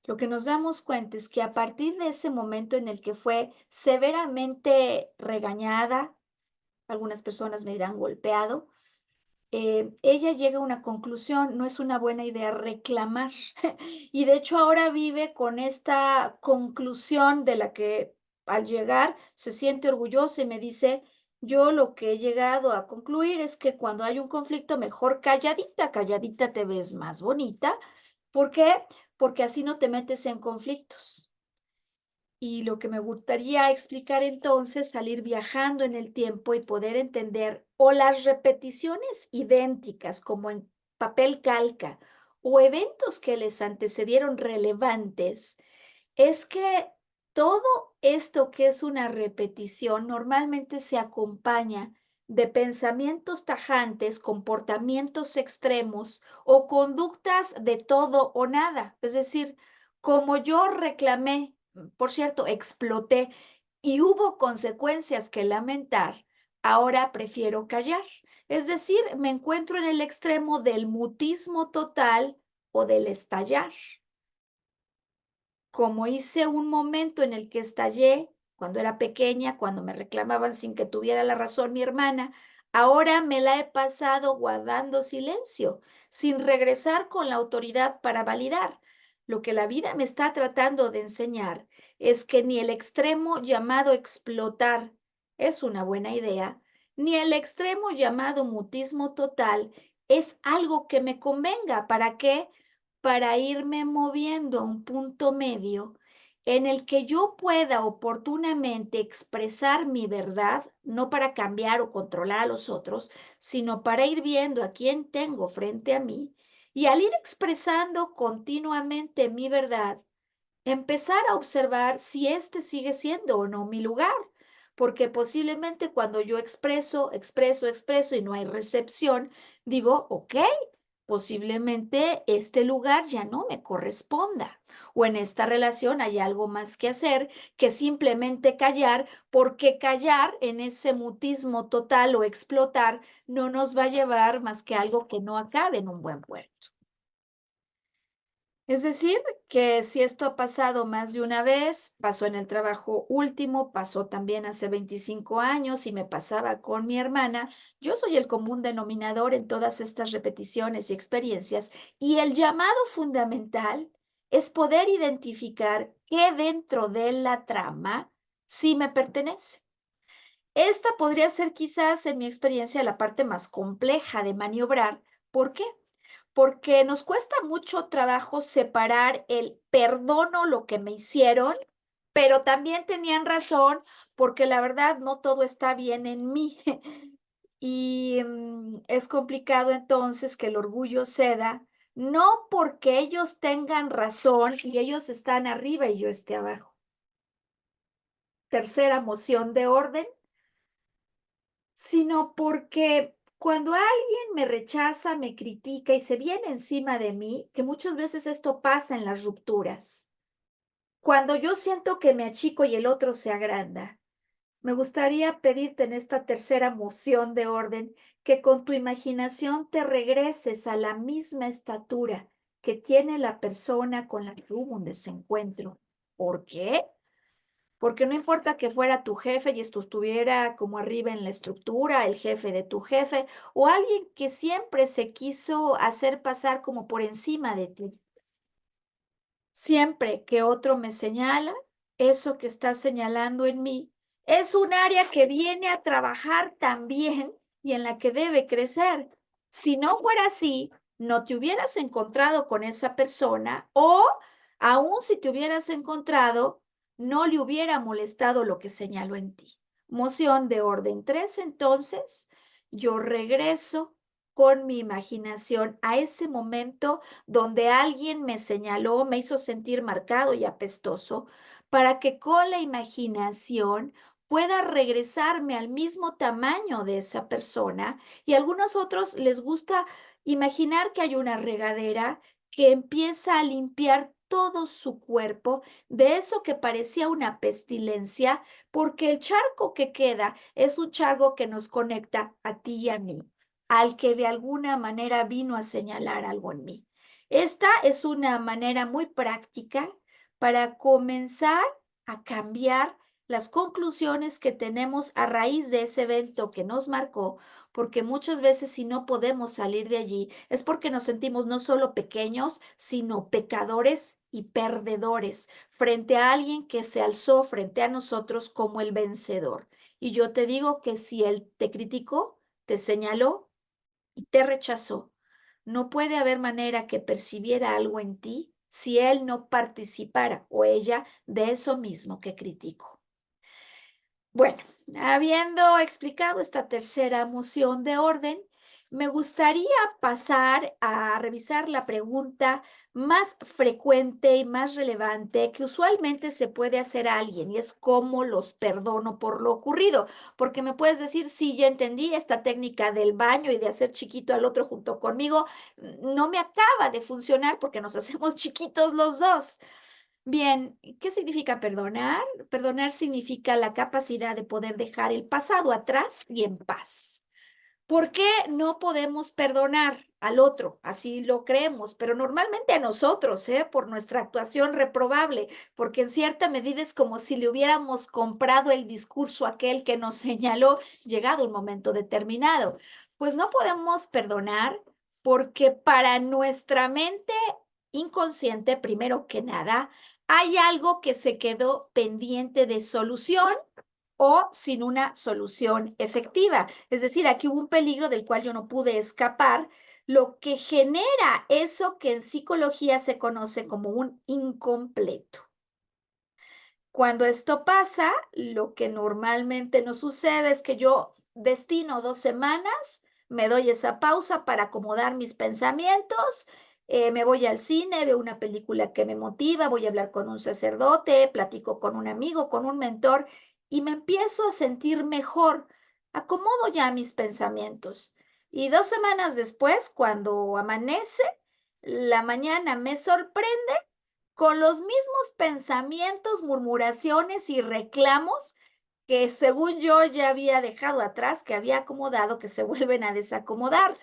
lo que nos damos cuenta es que a partir de ese momento en el que fue severamente regañada, algunas personas me dirán golpeado, ella llega a una conclusión, no es una buena idea reclamar. Y de hecho ahora vive con esta conclusión de la que al llegar se siente orgullosa y me dice, yo lo que he llegado a concluir es que cuando hay un conflicto, mejor calladita, calladita te ves más bonita. ¿Por qué? Porque así no te metes en conflictos. Y lo que me gustaría explicar entonces, salir viajando en el tiempo y poder entender o las repeticiones idénticas como en papel calca o eventos que les antecedieron relevantes, es que todo esto que es una repetición normalmente se acompaña de pensamientos tajantes, comportamientos extremos o conductas de todo o nada. Es decir, como yo reclamé, por cierto, exploté y hubo consecuencias que lamentar, ahora prefiero callar. Es decir, me encuentro en el extremo del mutismo total o del estallar. Como hice un momento en el que estallé cuando era pequeña, cuando me reclamaban sin que tuviera la razón mi hermana, ahora me la he pasado guardando silencio, sin regresar con la autoridad para validar. Lo que la vida me está tratando de enseñar es que ni el extremo llamado explotar es una buena idea, ni el extremo llamado mutismo total es algo que me convenga. ¿Para qué? Para irme moviendo a un punto medio en el que yo pueda oportunamente expresar mi verdad, no para cambiar o controlar a los otros, sino para ir viendo a quién tengo frente a mí y al ir expresando continuamente mi verdad, empezar a observar si este sigue siendo o no mi lugar, porque posiblemente cuando yo expreso y no hay recepción, digo, ok, posiblemente este lugar ya no me corresponda. O en esta relación hay algo más que hacer que simplemente callar, porque callar en ese mutismo total o explotar no nos va a llevar más que algo que no acabe en un buen puerto. Es decir, que si esto ha pasado más de una vez, pasó en el trabajo último, pasó también hace 25 años y me pasaba con mi hermana, yo soy el común denominador en todas estas repeticiones y experiencias y el llamado fundamental es poder identificar qué dentro de la trama sí me pertenece. Esta podría ser quizás en mi experiencia la parte más compleja de maniobrar. ¿Por qué? Porque nos cuesta mucho trabajo separar el perdono lo que me hicieron, pero también tenían razón, porque la verdad no todo está bien en mí. Y es complicado entonces que el orgullo ceda, no porque ellos tengan razón y ellos están arriba y yo esté abajo. Tercera moción de orden, sino porque cuando alguien me rechaza, me critica y se viene encima de mí, que muchas veces esto pasa en las rupturas, cuando yo siento que me achico y el otro se agranda, me gustaría pedirte en esta tercera moción de orden que con tu imaginación te regreses a la misma estatura que tiene la persona con la que hubo un desencuentro. ¿Por qué? Porque no importa que fuera tu jefe y esto estuviera como arriba en la estructura, el jefe de tu jefe, o alguien que siempre se quiso hacer pasar como por encima de ti. Siempre que otro me señala, eso que está señalando en mí Es un área que viene a trabajar también y en la que debe crecer. Si no fuera así, no te hubieras encontrado con esa persona o aún si te hubieras encontrado, no le hubiera molestado lo que señaló en ti. Moción de orden 3, entonces, yo regreso con mi imaginación a ese momento donde alguien me señaló, me hizo sentir marcado y apestoso, para que con la imaginación pueda regresarme al mismo tamaño de esa persona. Y a algunos otros les gusta imaginar que hay una regadera que empieza a limpiar todo su cuerpo de eso que parecía una pestilencia, porque el charco que queda es un charco que nos conecta a ti y a mí, al que de alguna manera vino a señalar algo en mí. Esta es una manera muy práctica para comenzar a cambiar las conclusiones que tenemos a raíz de ese evento que nos marcó, porque muchas veces si no podemos salir de allí es porque nos sentimos no solo pequeños, sino pecadores y perdedores frente a alguien que se alzó frente a nosotros como el vencedor. Y yo te digo que si él te criticó, te señaló y te rechazó, no puede haber manera que percibiera algo en ti si él no participara o ella de eso mismo que criticó. Bueno, habiendo explicado esta tercera moción de orden, me gustaría pasar a revisar la pregunta más frecuente y más relevante que usualmente se puede hacer a alguien y es cómo los perdono por lo ocurrido, porque me puedes decir, sí, ya entendí esta técnica del baño y de hacer chiquito al otro junto conmigo, no me acaba de funcionar porque nos hacemos chiquitos los dos. Bien, ¿qué significa perdonar? Perdonar significa la capacidad de poder dejar el pasado atrás y en paz. ¿Por qué no podemos perdonar al otro? Así lo creemos, pero normalmente a nosotros, ¿eh? Por nuestra actuación reprobable, porque en cierta medida es como si le hubiéramos comprado el discurso a aquel que nos señaló llegado un momento determinado. Pues no podemos perdonar porque para nuestra mente inconsciente, primero que nada, hay algo que se quedó pendiente de solución o sin una solución efectiva. Es decir, aquí hubo un peligro del cual yo no pude escapar, lo que genera eso que en psicología se conoce como un incompleto. Cuando esto pasa, lo que normalmente nos sucede es que yo destino 2 semanas, me doy esa pausa para acomodar mis pensamientos, me voy al cine, veo una película que me motiva, voy a hablar con un sacerdote, platico con un amigo, con un mentor y me empiezo a sentir mejor. Acomodo ya mis pensamientos. Y 2 semanas después, cuando amanece, la mañana me sorprende con los mismos pensamientos, murmuraciones y reclamos que según yo ya había dejado atrás, que había acomodado, que se vuelven a desacomodar.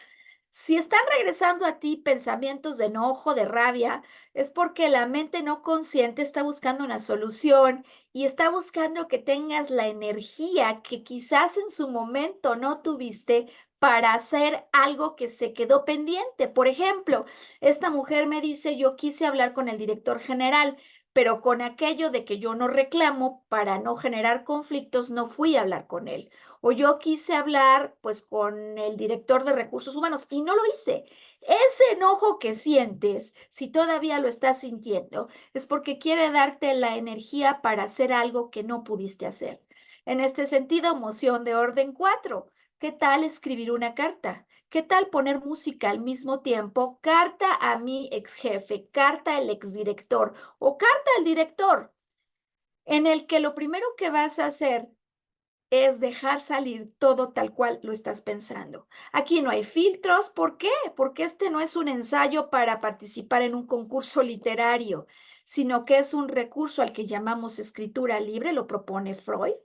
Si están regresando a ti pensamientos de enojo, de rabia, es porque la mente no consciente está buscando una solución y está buscando que tengas la energía que quizás en su momento no tuviste para hacer algo que se quedó pendiente. Por ejemplo, esta mujer me dice, yo quise hablar con el director general, pero con aquello de que yo no reclamo para no generar conflictos, no fui a hablar con él. O yo quise hablar pues con el director de recursos humanos y no lo hice. Ese enojo que sientes, si todavía lo estás sintiendo, es porque quiere darte la energía para hacer algo que no pudiste hacer. En este sentido, moción de orden 4. ¿Qué tal escribir una carta? ¿Qué tal poner música al mismo tiempo? Carta a mi ex jefe, carta al exdirector o carta al director, en el que lo primero que vas a hacer es dejar salir todo tal cual lo estás pensando. Aquí no hay filtros. ¿Por qué? Porque este no es un ensayo para participar en un concurso literario, sino que es un recurso al que llamamos escritura libre, lo propone Freud.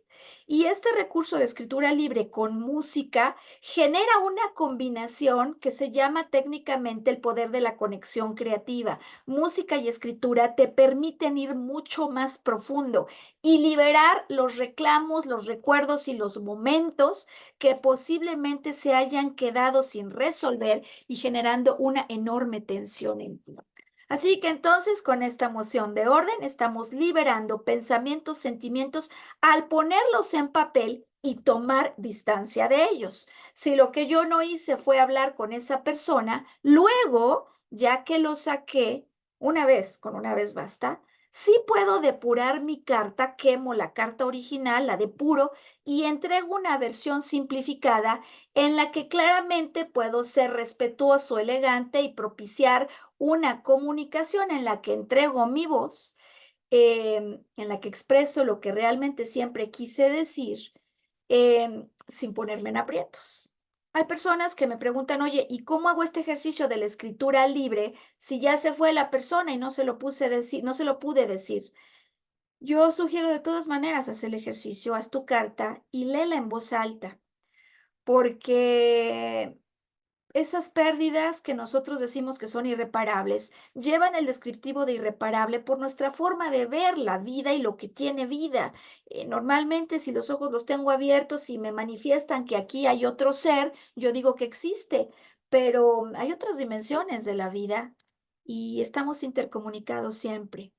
Y este recurso de escritura libre con música genera una combinación que se llama técnicamente el poder de la conexión creativa. Música y escritura te permiten ir mucho más profundo y liberar los reclamos, los recuerdos y los momentos que posiblemente se hayan quedado sin resolver y generando una enorme tensión en ti. Así que entonces con esta moción de orden estamos liberando pensamientos, sentimientos al ponerlos en papel y tomar distancia de ellos. Si lo que yo no hice fue hablar con esa persona, luego, ya que lo saqué, una vez, con una vez basta, sí puedo depurar mi carta, quemo la carta original, la depuro y entrego una versión simplificada en la que claramente puedo ser respetuoso, elegante y propiciar una comunicación en la que entrego mi voz, en la que expreso lo que realmente siempre quise decir, sin ponerme en aprietos. Hay personas que me preguntan, oye, ¿y cómo hago este ejercicio de la escritura libre si ya se fue la persona y no se lo puse decir, no se lo pude decir? Yo sugiero de todas maneras hacer el ejercicio, haz tu carta y léela en voz alta, porque esas pérdidas que nosotros decimos que son irreparables, llevan el descriptivo de irreparable por nuestra forma de ver la vida y lo que tiene vida. Normalmente, si los ojos los tengo abiertos y me manifiestan que aquí hay otro ser, yo digo que existe, pero hay otras dimensiones de la vida y estamos intercomunicados siempre.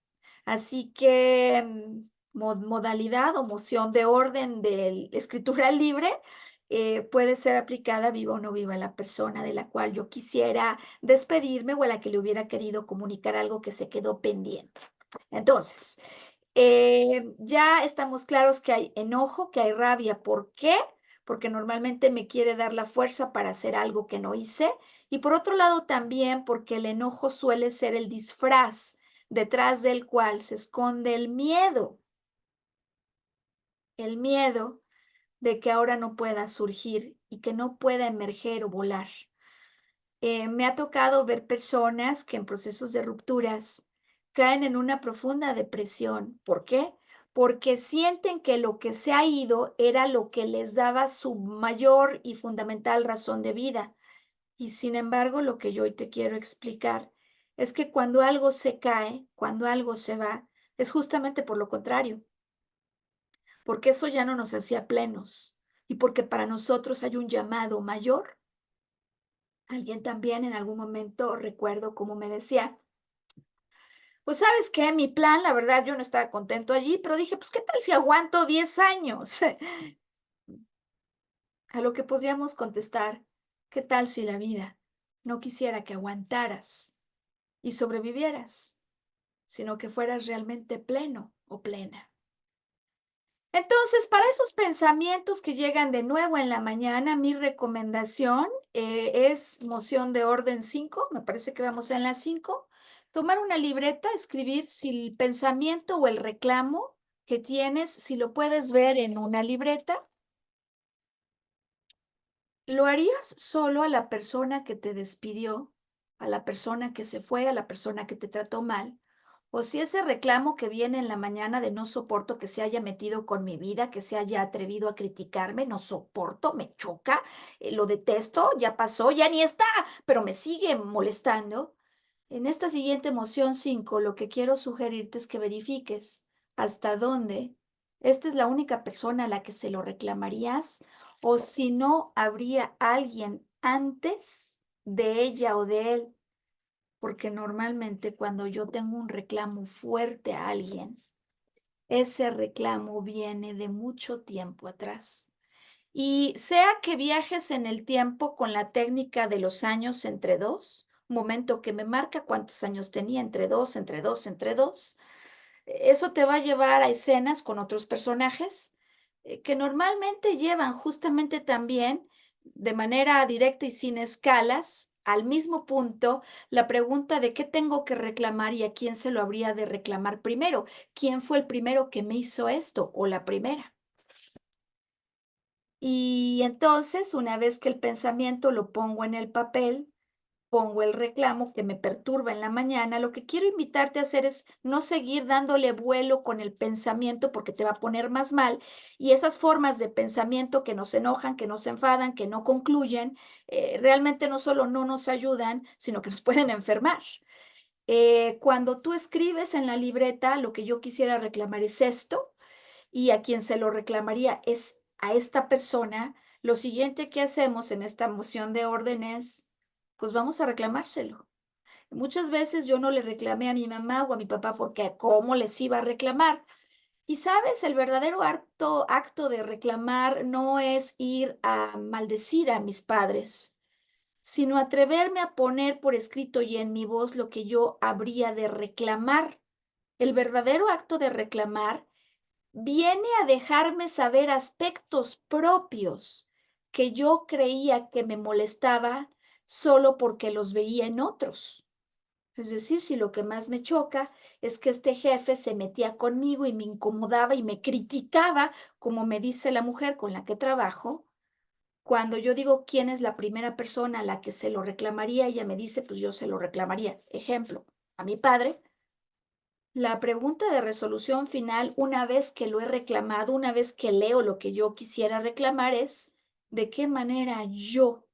Así que modalidad o moción de orden de escritura libre puede ser aplicada viva o no viva la persona de la cual yo quisiera despedirme o a la que le hubiera querido comunicar algo que se quedó pendiente. Entonces, ya estamos claros que hay enojo, que hay rabia. ¿Por qué? Porque normalmente me quiere dar la fuerza para hacer algo que no hice. Y por otro lado también porque el enojo suele ser el disfraz detrás del cual se esconde el miedo. El miedo de que ahora no pueda surgir y que no pueda emerger o volar. Me ha tocado ver personas que en procesos de rupturas caen en una profunda depresión. ¿Por qué? Porque sienten que lo que se ha ido era lo que les daba su mayor y fundamental razón de vida. Y sin embargo, lo que yo hoy te quiero explicar es que cuando algo se cae, cuando algo se va, es justamente por lo contrario, porque eso ya no nos hacía plenos y porque para nosotros hay un llamado mayor. Alguien también en algún momento recuerdo cómo me decía, pues sabes qué, mi plan, la verdad, yo no estaba contento allí, pero dije, pues qué tal si aguanto 10 años. A lo que podríamos contestar, ¿qué tal si la vida no quisiera que aguantaras y sobrevivieras, sino que fueras realmente pleno o plena? Entonces, para esos pensamientos que llegan de nuevo en la mañana, mi recomendación es moción de orden 5. Me parece que vamos en la 5. Tomar una libreta, escribir si el pensamiento o el reclamo que tienes, si lo puedes ver en una libreta, ¿lo harías solo a la persona que te despidió, a la persona que se fue, a la persona que te trató mal? O si ese reclamo que viene en la mañana de no soporto que se haya metido con mi vida, que se haya atrevido a criticarme, no soporto, me choca, lo detesto, ya pasó, ya ni está, pero me sigue molestando. En esta siguiente moción 5, lo que quiero sugerirte es que verifiques hasta dónde esta es la única persona a la que se lo reclamarías o si no habría alguien antes de ella o de él, porque normalmente cuando yo tengo un reclamo fuerte a alguien, ese reclamo viene de mucho tiempo atrás. Y sea que viajes en el tiempo con la técnica de los años entre dos, un momento que me marca cuántos años tenía entre dos, entre dos, entre dos, eso te va a llevar a escenas con otros personajes que normalmente llevan justamente también de manera directa y sin escalas al mismo punto la pregunta de qué tengo que reclamar y a quién se lo habría de reclamar primero. ¿Quién fue el primero que me hizo esto o la primera? Y entonces, una vez que el pensamiento lo pongo en el papel, pongo el reclamo que me perturba en la mañana, lo que quiero invitarte a hacer es no seguir dándole vuelo con el pensamiento porque te va a poner más mal. Y esas formas de pensamiento que nos enojan, que nos enfadan, que no concluyen, realmente no solo no nos ayudan, sino que nos pueden enfermar. Cuando tú escribes en la libreta, lo que yo quisiera reclamar es esto, y a quien se lo reclamaría es a esta persona, lo siguiente que hacemos en esta moción de orden es, pues vamos a reclamárselo. Muchas veces yo no le reclamé a mi mamá o a mi papá porque ¿cómo les iba a reclamar? Y sabes, el verdadero acto de reclamar no es ir a maldecir a mis padres, sino atreverme a poner por escrito y en mi voz lo que yo habría de reclamar. El verdadero acto de reclamar viene a dejarme saber aspectos propios que yo creía que me molestaba solo porque los veía en otros. Es decir, si lo que más me choca es que este jefe se metía conmigo y me incomodaba y me criticaba, como me dice la mujer con la que trabajo, cuando yo digo quién es la primera persona a la que se lo reclamaría, ella me dice, pues yo se lo reclamaría. Ejemplo, a mi padre. La pregunta de resolución final, una vez que lo he reclamado, una vez que leo lo que yo quisiera reclamar, es ¿de qué manera yo,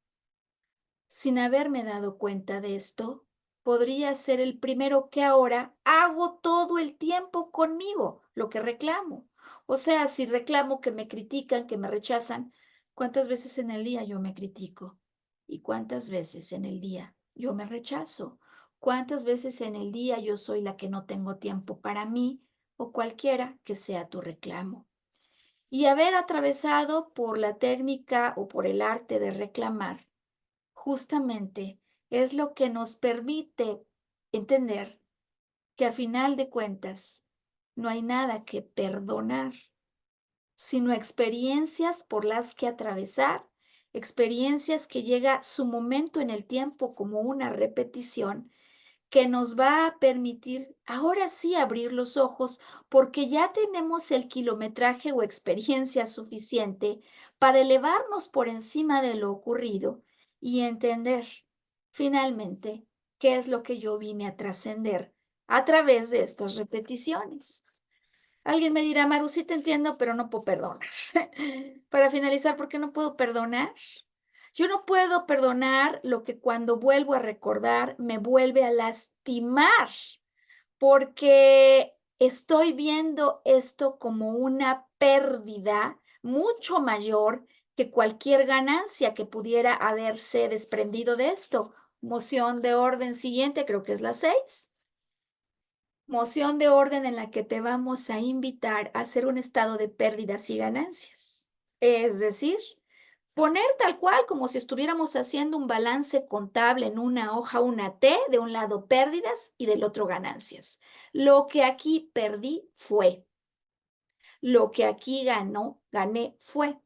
sin haberme dado cuenta de esto, podría ser el primero que ahora hago todo el tiempo conmigo lo que reclamo? O sea, si reclamo que me critican, que me rechazan, ¿cuántas veces en el día yo me critico? ¿Y cuántas veces en el día yo me rechazo? ¿Cuántas veces en el día yo soy la que no tengo tiempo para mí o cualquiera que sea tu reclamo? Y haber atravesado por la técnica o por el arte de reclamar justamente es lo que nos permite entender que a final de cuentas no hay nada que perdonar, sino experiencias por las que atravesar, experiencias que llega su momento en el tiempo como una repetición que nos va a permitir ahora sí abrir los ojos porque ya tenemos el kilometraje o experiencia suficiente para elevarnos por encima de lo ocurrido y entender finalmente qué es lo que yo vine a trascender a través de estas repeticiones. Alguien me dirá, Maru, sí te entiendo, pero no puedo perdonar. Para finalizar, ¿por qué no puedo perdonar? Yo no puedo perdonar lo que cuando vuelvo a recordar me vuelve a lastimar, porque estoy viendo esto como una pérdida mucho mayor que cualquier ganancia que pudiera haberse desprendido de esto. Moción de orden siguiente, creo que es la 6. Moción de orden en la que te vamos a invitar a hacer un estado de pérdidas y ganancias. Es decir, poner tal cual como si estuviéramos haciendo un balance contable en una hoja, una T, de un lado pérdidas y del otro ganancias. Lo que aquí perdí fue, lo que aquí gané fue.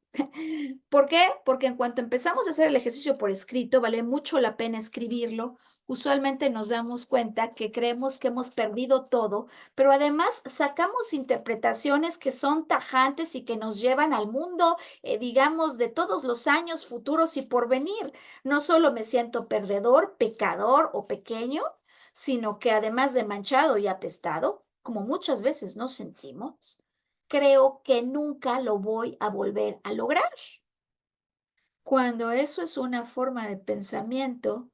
¿Por qué? Porque en cuanto empezamos a hacer el ejercicio por escrito, vale mucho la pena escribirlo. Usualmente nos damos cuenta que creemos que hemos perdido todo, pero además sacamos interpretaciones que son tajantes y que nos llevan al mundo, digamos, de todos los años futuros y por venir. No solo me siento perdedor, pecador o pequeño, sino que además de manchado y apestado, como muchas veces nos sentimos, creo que nunca lo voy a volver a lograr. Cuando eso es una forma de pensamiento,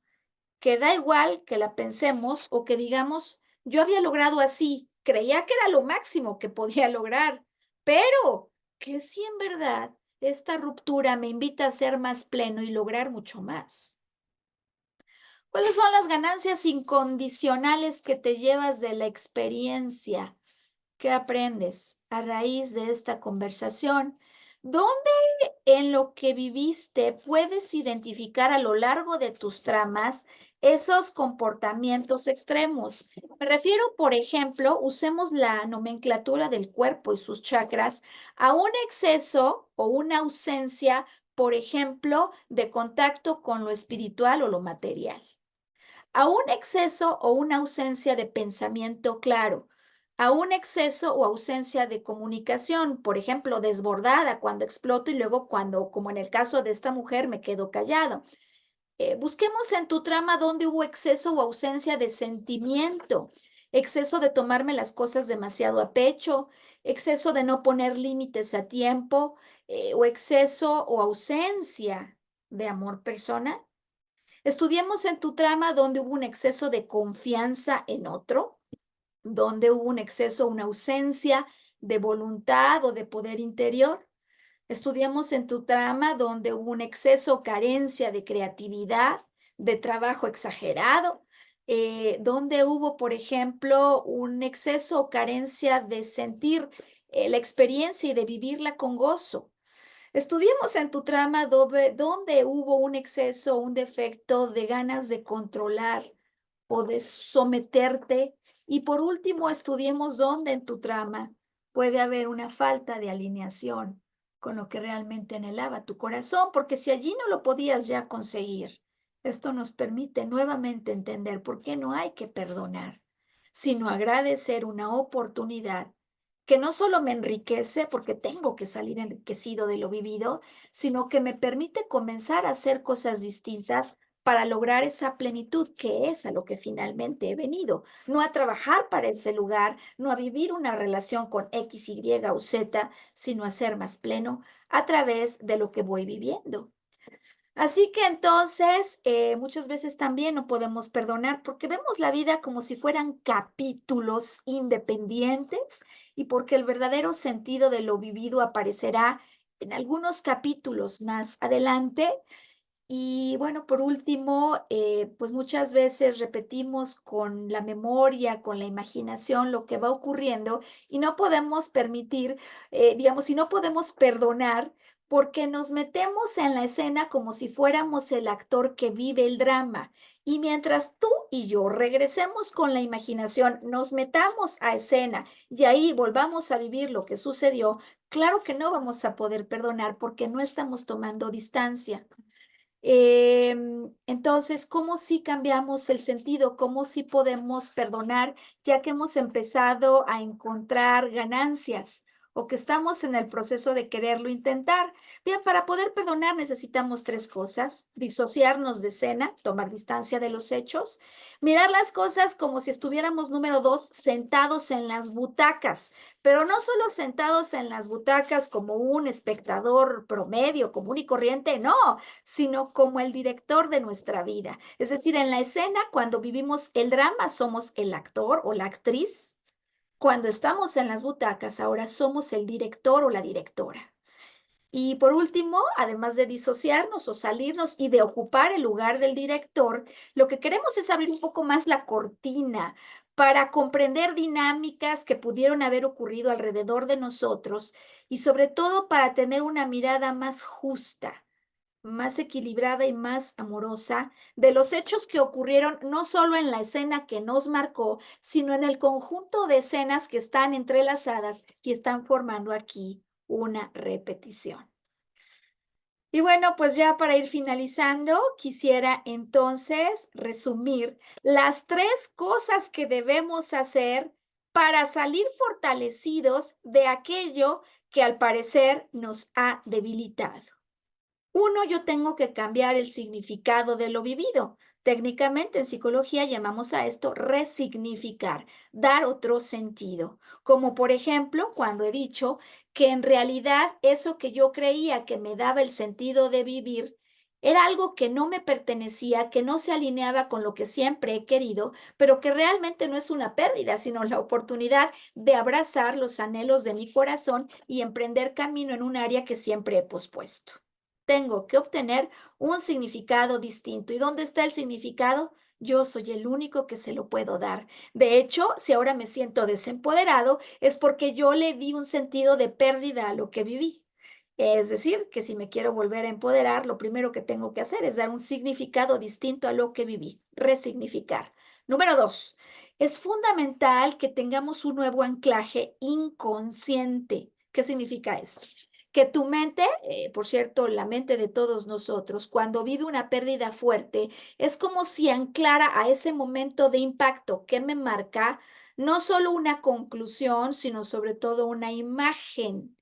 que da igual que la pensemos o que digamos, yo había logrado así, creía que era lo máximo que podía lograr, pero que si en verdad esta ruptura me invita a ser más pleno y lograr mucho más. ¿Cuáles son las ganancias incondicionales que te llevas de la experiencia? ¿Qué aprendes a raíz de esta conversación? ¿Dónde en lo que viviste puedes identificar a lo largo de tus tramas esos comportamientos extremos? Me refiero, por ejemplo, usemos la nomenclatura del cuerpo y sus chakras a un exceso o una ausencia, por ejemplo, de contacto con lo espiritual o lo material, a un exceso o una ausencia de pensamiento claro, a un exceso o ausencia de comunicación, por ejemplo, desbordada cuando exploto y luego cuando, como en el caso de esta mujer, me quedo callado. Busquemos en tu trama dónde hubo exceso o ausencia de sentimiento, exceso de tomarme las cosas demasiado a pecho, exceso de no poner límites a tiempo, o exceso o ausencia de amor personal. Estudiemos en tu trama donde hubo un exceso de confianza en otro, donde hubo un exceso, una ausencia de voluntad o de poder interior. Estudiamos en tu trama donde hubo un exceso o carencia de creatividad, de trabajo exagerado. donde hubo, por ejemplo, un exceso o carencia de sentir la experiencia y de vivirla con gozo. Estudiemos en tu trama dónde hubo un exceso o un defecto de ganas de controlar o de someterte. Y por último, estudiemos dónde en tu trama puede haber una falta de alineación con lo que realmente anhelaba tu corazón, porque si allí no lo podías ya conseguir, esto nos permite nuevamente entender por qué no hay que perdonar, sino agradecer una oportunidad que no solo me enriquece porque tengo que salir enriquecido de lo vivido, sino que me permite comenzar a hacer cosas distintas para lograr esa plenitud que es a lo que finalmente he venido, no a trabajar para ese lugar, no a vivir una relación con X, Y o Z, sino a ser más pleno a través de lo que voy viviendo. Así que entonces, muchas veces también no podemos perdonar porque vemos la vida como si fueran capítulos independientes y porque el verdadero sentido de lo vivido aparecerá en algunos capítulos más adelante. Y bueno, por último, pues muchas veces repetimos con la memoria, con la imaginación lo que va ocurriendo y no podemos permitir, digamos, y no podemos perdonar porque nos metemos en la escena como si fuéramos el actor que vive el drama. Y mientras tú y yo regresemos con la imaginación, nos metamos a escena y ahí volvamos a vivir lo que sucedió, claro que no vamos a poder perdonar porque no estamos tomando distancia. Entonces, ¿cómo si cambiamos el sentido? ¿Cómo si podemos perdonar ya que hemos empezado a encontrar ganancias o que estamos en el proceso de quererlo intentar? Bien, para poder perdonar necesitamos tres cosas: disociarnos de escena, tomar distancia de los hechos, mirar las cosas como si estuviéramos, número dos, sentados en las butacas, pero no solo sentados en las butacas como un espectador promedio, común y corriente, no, sino como el director de nuestra vida. Es decir, en la escena, cuando vivimos el drama, somos el actor o la actriz. Cuando estamos en las butacas, ahora somos el director o la directora. Y por último, además de disociarnos o salirnos y de ocupar el lugar del director, lo que queremos es abrir un poco más la cortina para comprender dinámicas que pudieron haber ocurrido alrededor de nosotros y sobre todo para tener una mirada más justa, más equilibrada y más amorosa de los hechos que ocurrieron no solo en la escena que nos marcó, sino en el conjunto de escenas que están entrelazadas y están formando aquí una repetición. Y bueno, pues ya para ir finalizando, quisiera entonces resumir las tres cosas que debemos hacer para salir fortalecidos de aquello que al parecer nos ha debilitado. Uno, yo tengo que cambiar el significado de lo vivido. Técnicamente en psicología llamamos a esto resignificar, dar otro sentido. Como por ejemplo, cuando he dicho que en realidad eso que yo creía que me daba el sentido de vivir era algo que no me pertenecía, que no se alineaba con lo que siempre he querido, pero que realmente no es una pérdida, sino la oportunidad de abrazar los anhelos de mi corazón y emprender camino en un área que siempre he pospuesto. Tengo que obtener un significado distinto. ¿Y dónde está el significado? Yo soy el único que se lo puedo dar. De hecho, si ahora me siento desempoderado, es porque yo le di un sentido de pérdida a lo que viví. Es decir, que si me quiero volver a empoderar, lo primero que tengo que hacer es dar un significado distinto a lo que viví, resignificar. Número dos, es fundamental que tengamos un nuevo anclaje inconsciente. ¿Qué significa esto? Que tu mente, por cierto, la mente de todos nosotros, cuando vive una pérdida fuerte, es como si anclara a ese momento de impacto que me marca no solo una conclusión, sino sobre todo una imagen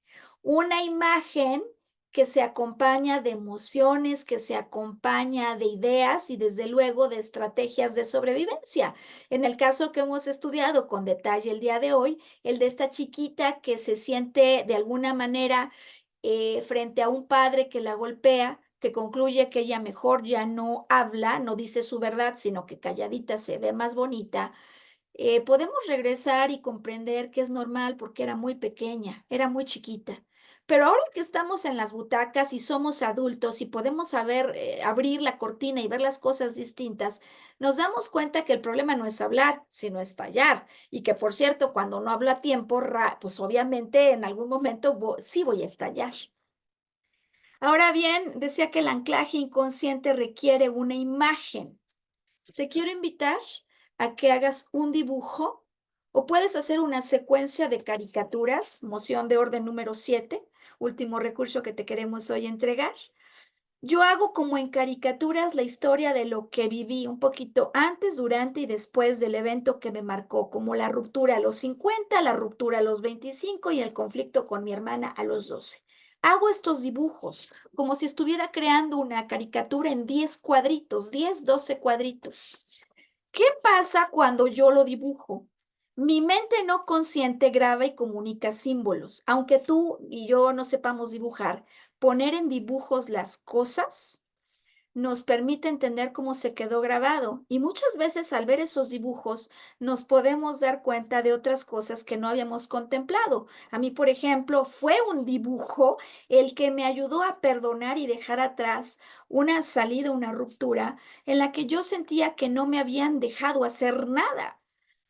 que se acompaña de emociones, que se acompaña de ideas y desde luego de estrategias de sobrevivencia. En el caso que hemos estudiado con detalle el día de hoy, el de esta chiquita que se siente de alguna manera frente a un padre que la golpea, que concluye que ella mejor ya no habla, no dice su verdad, sino que calladita se ve más bonita, podemos regresar y comprender que es normal porque era muy pequeña, era muy chiquita. Pero ahora que estamos en las butacas y somos adultos y podemos saber abrir la cortina y ver las cosas distintas, nos damos cuenta que el problema no es hablar, sino estallar. Y que, por cierto, cuando no hablo a tiempo, pues obviamente en algún momento sí voy a estallar. Ahora bien, decía que el anclaje inconsciente requiere una imagen. Te quiero invitar a que hagas un dibujo o puedes hacer una secuencia de caricaturas, moción de orden número 7, último recurso que te queremos hoy entregar. Yo hago como en caricaturas la historia de lo que viví un poquito antes, durante y después del evento que me marcó, como la ruptura a los 50, la ruptura a los 25 y el conflicto con mi hermana a los 12. Hago estos dibujos como si estuviera creando una caricatura en 10 cuadritos, 10, 12 cuadritos. ¿Qué pasa cuando yo lo dibujo? Mi mente no consciente graba y comunica símbolos. Aunque tú y yo no sepamos dibujar, poner en dibujos las cosas nos permite entender cómo se quedó grabado. Y muchas veces al ver esos dibujos nos podemos dar cuenta de otras cosas que no habíamos contemplado. A mí, por ejemplo, fue un dibujo el que me ayudó a perdonar y dejar atrás una salida, una ruptura en la que yo sentía que no me habían dejado hacer nada.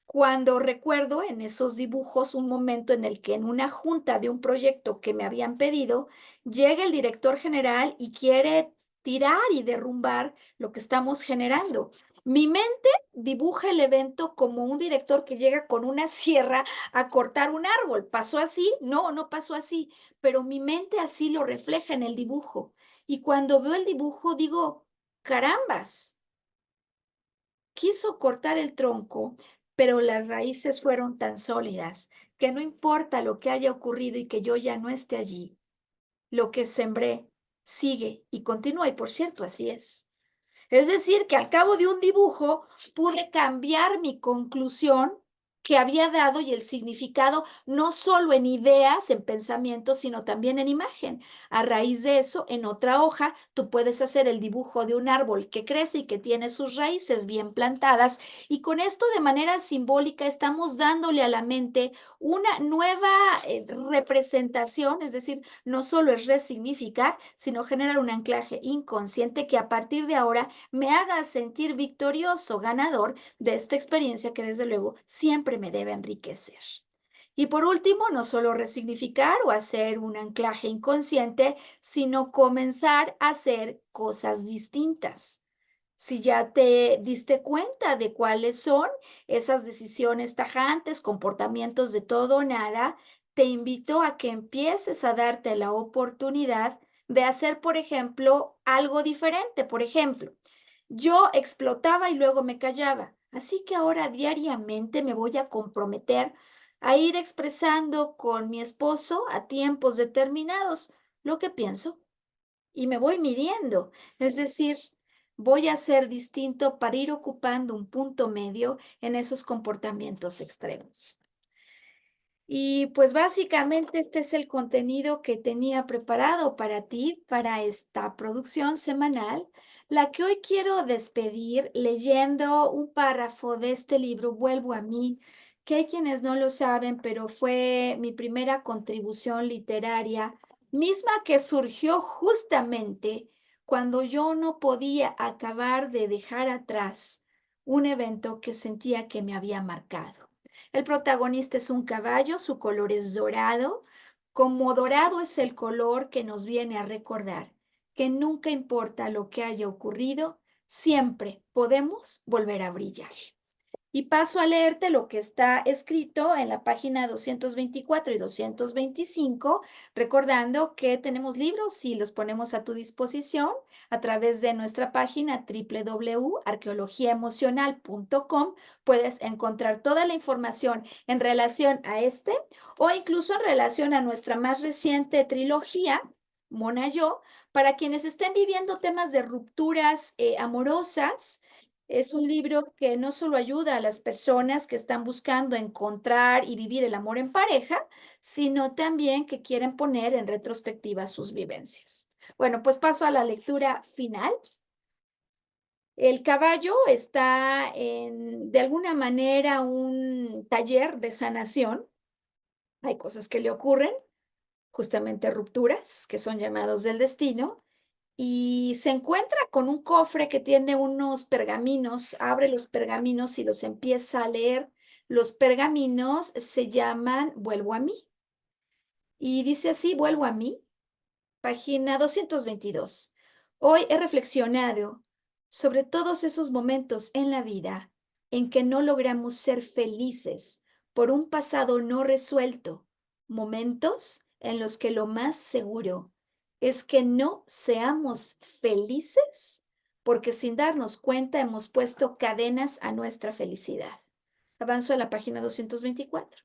Cuando recuerdo en esos dibujos un momento en el que en una junta de un proyecto que me habían pedido, llega el director general y quiere tirar y derrumbar lo que estamos generando. Mi mente dibuja el evento como un director que llega con una sierra a cortar un árbol. ¿Pasó así? No, no pasó así, pero mi mente así lo refleja en el dibujo. Y cuando veo el dibujo digo, carambas, quiso cortar el tronco, pero las raíces fueron tan sólidas que no importa lo que haya ocurrido y que yo ya no esté allí, lo que sembré sigue y continúa. Y por cierto, así es. Es decir, que al cabo de un dibujo pude cambiar mi conclusión que había dado y el significado, no solo en ideas, en pensamientos, sino también en imagen. A raíz de eso, en otra hoja, tú puedes hacer el dibujo de un árbol que crece y que tiene sus raíces bien plantadas. Y con esto, de manera simbólica, estamos dándole a la mente una nueva representación, es decir, no solo es resignificar, sino generar un anclaje inconsciente que a partir de ahora me haga sentir victorioso, ganador de esta experiencia que desde luego siempre me debe enriquecer. Y por último, no solo resignificar o hacer un anclaje inconsciente, sino comenzar a hacer cosas distintas. Si ya te diste cuenta de cuáles son esas decisiones tajantes, comportamientos de todo o nada, te invito a que empieces a darte la oportunidad de hacer, por ejemplo, algo diferente. Por ejemplo, yo explotaba y luego me callaba. Así que ahora diariamente me voy a comprometer a ir expresando con mi esposo a tiempos determinados lo que pienso y me voy midiendo. Es decir, voy a ser distinto para ir ocupando un punto medio en esos comportamientos extremos. Y pues básicamente este es el contenido que tenía preparado para ti, para esta producción semanal, la que hoy quiero despedir leyendo un párrafo de este libro, Vuelvo a mí, que hay quienes no lo saben, pero fue mi primera contribución literaria, misma que surgió justamente cuando yo no podía acabar de dejar atrás un evento que sentía que me había marcado. El protagonista es un caballo, su color es dorado. Como dorado es el color que nos viene a recordar que nunca importa lo que haya ocurrido, siempre podemos volver a brillar. Y paso a leerte lo que está escrito en la página 224 y 225, recordando que tenemos libros y los ponemos a tu disposición a través de nuestra página www.arqueologiaemocional.com. Puedes encontrar toda la información en relación a este o incluso en relación a nuestra más reciente trilogía, Mona Yo, para quienes estén viviendo temas de rupturas amorosas. Es un libro que no solo ayuda a las personas que están buscando encontrar y vivir el amor en pareja, sino también que quieren poner en retrospectiva sus vivencias. Bueno, pues paso a la lectura final. El caballo está en, de alguna manera, un taller de sanación. Hay cosas que le ocurren, justamente rupturas, que son llamados del destino, y se encuentra con un cofre que tiene unos pergaminos, abre los pergaminos y los empieza a leer. Los pergaminos se llaman Vuelvo a mí. Y dice así, Vuelvo a mí, página 222. Hoy he reflexionado sobre todos esos momentos en la vida en que no logramos ser felices por un pasado no resuelto, momentos en los que lo más seguro es que no seamos felices porque sin darnos cuenta hemos puesto cadenas a nuestra felicidad. Avanzo a la página 224.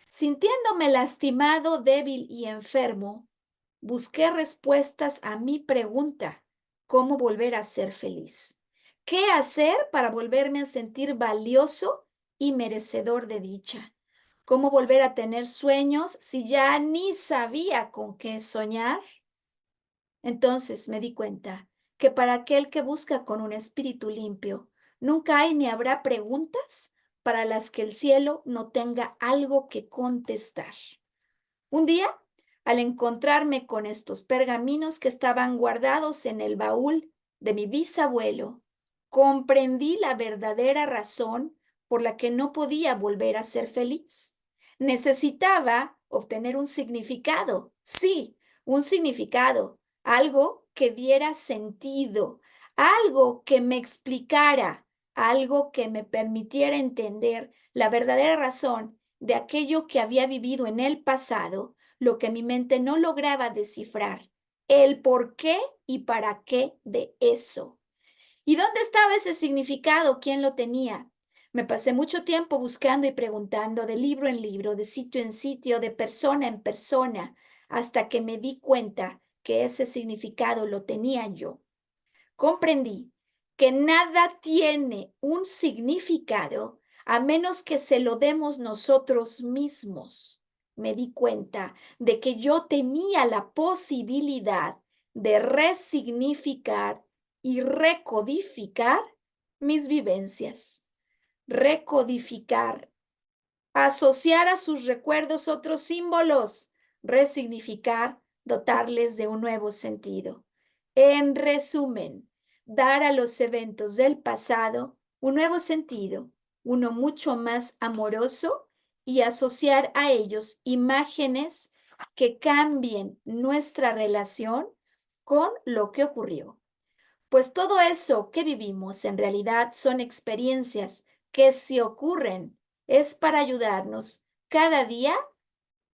Sintiéndome lastimado, débil y enfermo, busqué respuestas a mi pregunta, ¿cómo volver a ser feliz? ¿Qué hacer para volverme a sentir valioso y merecedor de dicha? ¿Cómo volver a tener sueños si ya ni sabía con qué soñar? Entonces me di cuenta que para aquel que busca con un espíritu limpio, nunca hay ni habrá preguntas para las que el cielo no tenga algo que contestar. Un día, al encontrarme con estos pergaminos que estaban guardados en el baúl de mi bisabuelo, comprendí la verdadera razón por la que no podía volver a ser feliz. Necesitaba obtener un significado, sí, un significado, algo que diera sentido, algo que me explicara, algo que me permitiera entender la verdadera razón de aquello que había vivido en el pasado, lo que mi mente no lograba descifrar, el por qué y para qué de eso. ¿Y dónde estaba ese significado? ¿Quién lo tenía? Me pasé mucho tiempo buscando y preguntando de libro en libro, de sitio en sitio, de persona en persona, hasta que me di cuenta que ese significado lo tenía yo. Comprendí que nada tiene un significado a menos que se lo demos nosotros mismos. Me di cuenta de que yo tenía la posibilidad de resignificar y recodificar mis vivencias. Recodificar, asociar a sus recuerdos otros símbolos, resignificar, dotarles de un nuevo sentido. En resumen, dar a los eventos del pasado un nuevo sentido, uno mucho más amoroso, y asociar a ellos imágenes que cambien nuestra relación con lo que ocurrió. Pues todo eso que vivimos en realidad son experiencias que si ocurren es para ayudarnos cada día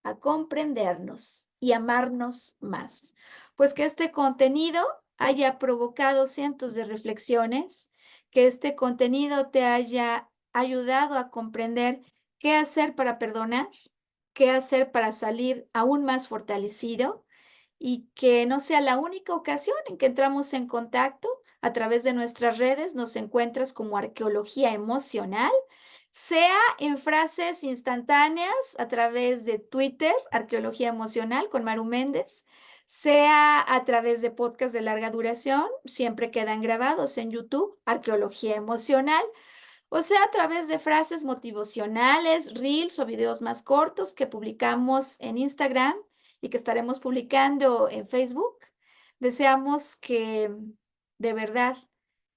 a comprendernos y amarnos más. Pues que este contenido haya provocado cientos de reflexiones, que este contenido te haya ayudado a comprender qué hacer para perdonar, qué hacer para salir aún más fortalecido y que no sea la única ocasión en que entramos en contacto. A través de nuestras redes nos encuentras como Arqueología Emocional, sea en frases instantáneas a través de Twitter, Arqueología Emocional con Maru Méndez, sea a través de podcasts de larga duración, siempre quedan grabados en YouTube, Arqueología Emocional, o sea a través de frases motivacionales, reels o videos más cortos que publicamos en Instagram y que estaremos publicando en Facebook. Deseamos que de verdad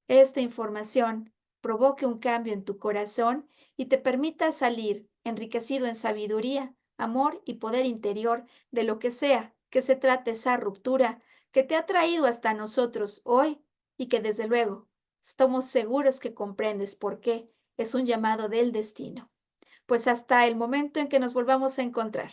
esta información provoque un cambio en tu corazón y te permita salir enriquecido en sabiduría, amor y poder interior de lo sea que se trate esa ruptura que te ha traído hasta nosotros hoy y que desde luego estamos seguros que comprendes por qué es un llamado del destino. Pues hasta el momento en que nos volvamos a encontrar.